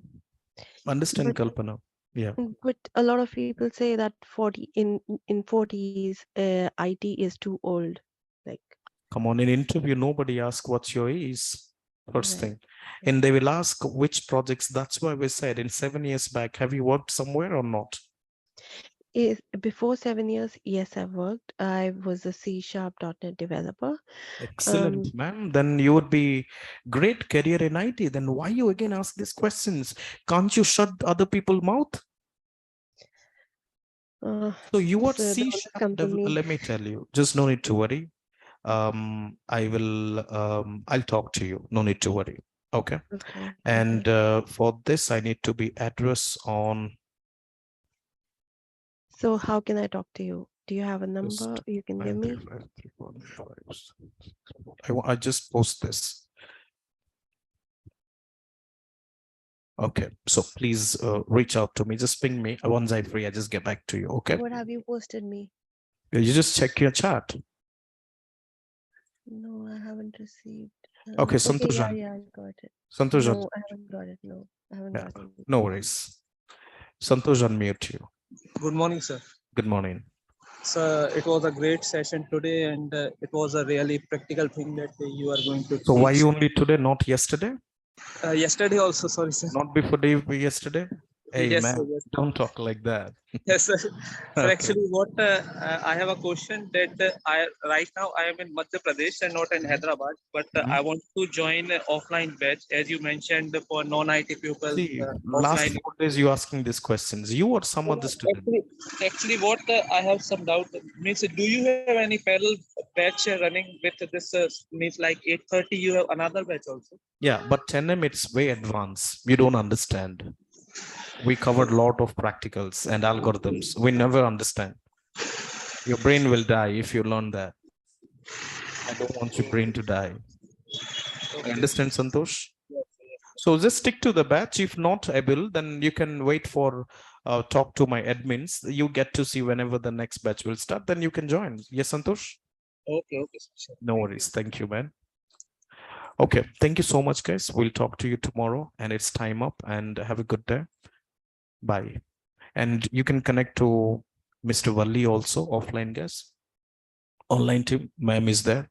Understand, But Kalpana? Yeah. but a lot of people say that 40 in 40s, IT is too old. Like, Come on, in interview, nobody asks what's your age. First right. thing. And they will ask which projects. That's why we said in 7 years back, have you worked somewhere or not? Is before 7 years, yes, I've worked. I was a C# .NET developer. Excellent, ma'am. Then you would be great career in IT. Then why you again ask these questions? Can't you shut other people's mouth? Uh, So you are so C don't sharp. come to me. Let me tell you, just no need to worry. I'll talk to you. No need to worry. Okay. Okay. And Okay. for this, I need to be address on So how can I talk to you? Do you have a just number you can give me? 935. I just post this. Okay. So please reach out to me. Just ping me. Once I'm free, I just get back to you. Okay. What have you posted me? You just check your chat. No, I haven't received. Okay. Okay, yeah, Santojan. yeah, I got it. Santojan. No, I haven't got it. No, I haven't Yeah. got it. No worries. Santojan, mute you. Good morning, sir. Good morning. So it was a great session today, and it was a really practical thing that you are going to So why teach. you only today, not yesterday? Yesterday also, sorry, sir. Not before day yesterday? Hey Yes, sir, man, yes, don't talk like that. yes, sir. So Okay. actually, what I have a question that I right now I am in Madhya Pradesh and not in Mhm. Hyderabad, but Mhm. I want to join offline batch as you mentioned for non-IT people See, last offline. 4 days you asking these questions. You or some other student? Actually, what I have some doubt means, do you have any parallel batch running with this? Means like 8:30, you have another batch also. Yeah, but 10M it's way advanced. You don't understand. We covered a lot of practicals and algorithms. We never understand. Your brain will die if you learn that. I don't want your brain to die. I Okay. understand, Santosh. So just stick to the batch. If not able, then you can wait for talk to my admins. You get to see whenever the next batch will start. Then you can join. Yes, Santosh. Okay. Okay. Sure. No Thank you. worries. Thank you, man. Okay, thank you so much, guys. We'll talk to you tomorrow, and it's time up. And have a good day. Bye. And you can connect to Mr. Valli also, offline, guys. Online team, ma'am is there.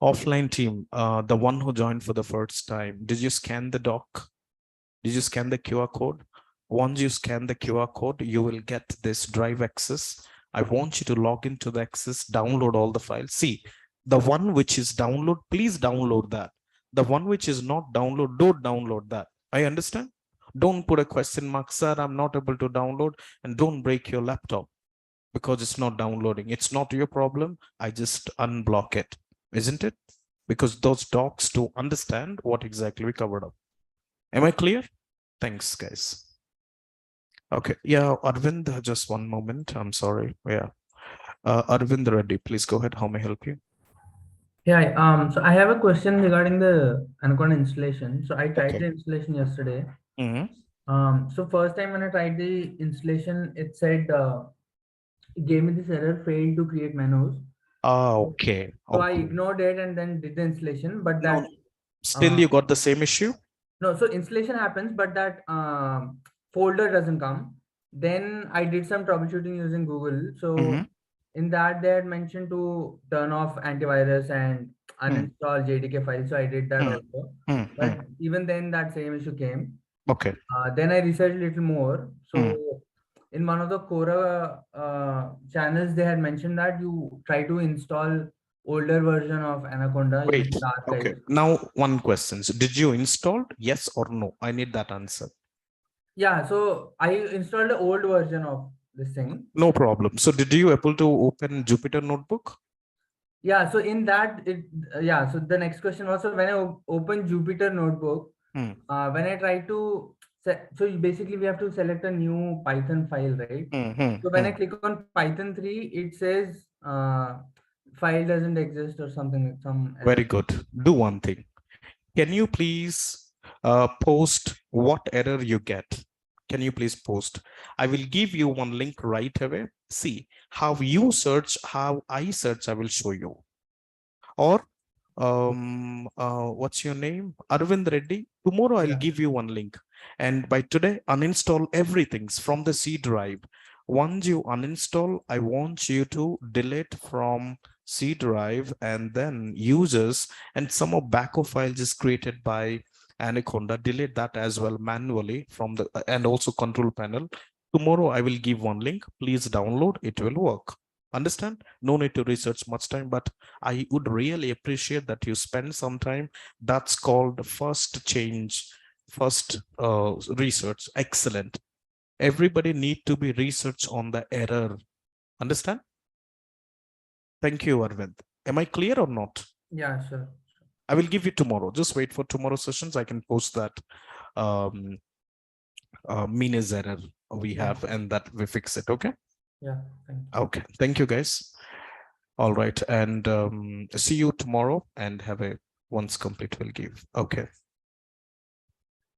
Offline team, the one who joined for the first time, did you scan the doc? Did you scan the QR code? Once you scan the QR code, you will get this drive access. I want you to log into the access, download all the files. See, the one which is download, please download that. The one which is not download, don't download that. I understand. Don't put a question mark, sir, I'm not able to download, and don't break your laptop because it's not downloading. It's not your problem. I just unblock it, isn't it? Because those docs to understand what exactly we covered up. Am I clear? Thanks, guys. Okay. Yeah, Arvind, just one moment. I'm sorry. Yeah. Arvind Reddy, please go ahead. How may I help you? Yeah, so I have a question regarding the Anaconda installation. So I tried Okay. the installation yesterday. Mhm. So first time when I tried the installation, it said it gave me this error, failed to create menus. Okay. So I Okay. ignored it and then did the installation, but No, that still uh, you got the same issue? no, so installation happens, but that folder doesn't come. Then I did some troubleshooting using Google. So Mhm. in that they had mentioned to turn off antivirus and Mm, uninstall JDK files. So I did that mm, also. But mm. even then that same issue came. Okay. Then I researched a little more. Mm. So in one of the Quora channels, they had mentioned that you try to install older version of Anaconda Wait. using the Okay. archives. Now, one question. So did you install? Yes or no? I need that answer. Yeah, so I installed the old version of this thing. No problem. So did you able to open Jupyter Notebook? Yeah, so in that, yeah, so the next question was, so when I open Jupyter Notebook, Mm. when I try to, so basically we have to select a new Python file, right? Mm-hmm. So when I click on Python 3, it says file doesn't exist or something, some error. Very good. Do one thing. Can you please post what error you get? Can you please post? I will give you one link right away. See how you search, how I search, I will show you. Or what's your name? Arvind Reddy. Tomorrow I'll Yeah. give you one link. And by today, uninstall everything from the C drive. Once you uninstall, I want you to delete from C drive and then users and some of backup files is created by Anaconda. Delete that as well manually from the and also control panel. Tomorrow I will give one link. Please download. It will work. Understand? No need to research much time, but I would really appreciate that you spend some time. That's called first change, first research. Excellent. Everybody need to be research on the error. Understand? Thank you, Arvind. Am I clear or not? Yeah, sure. I will give you tomorrow. Just wait for tomorrow sessions. I can post that um, means error we Yeah. have and that we fix it. Okay. Yeah. Thank you. Okay. Thank you, guys. All right. And see you tomorrow and have a once complete will give. Okay.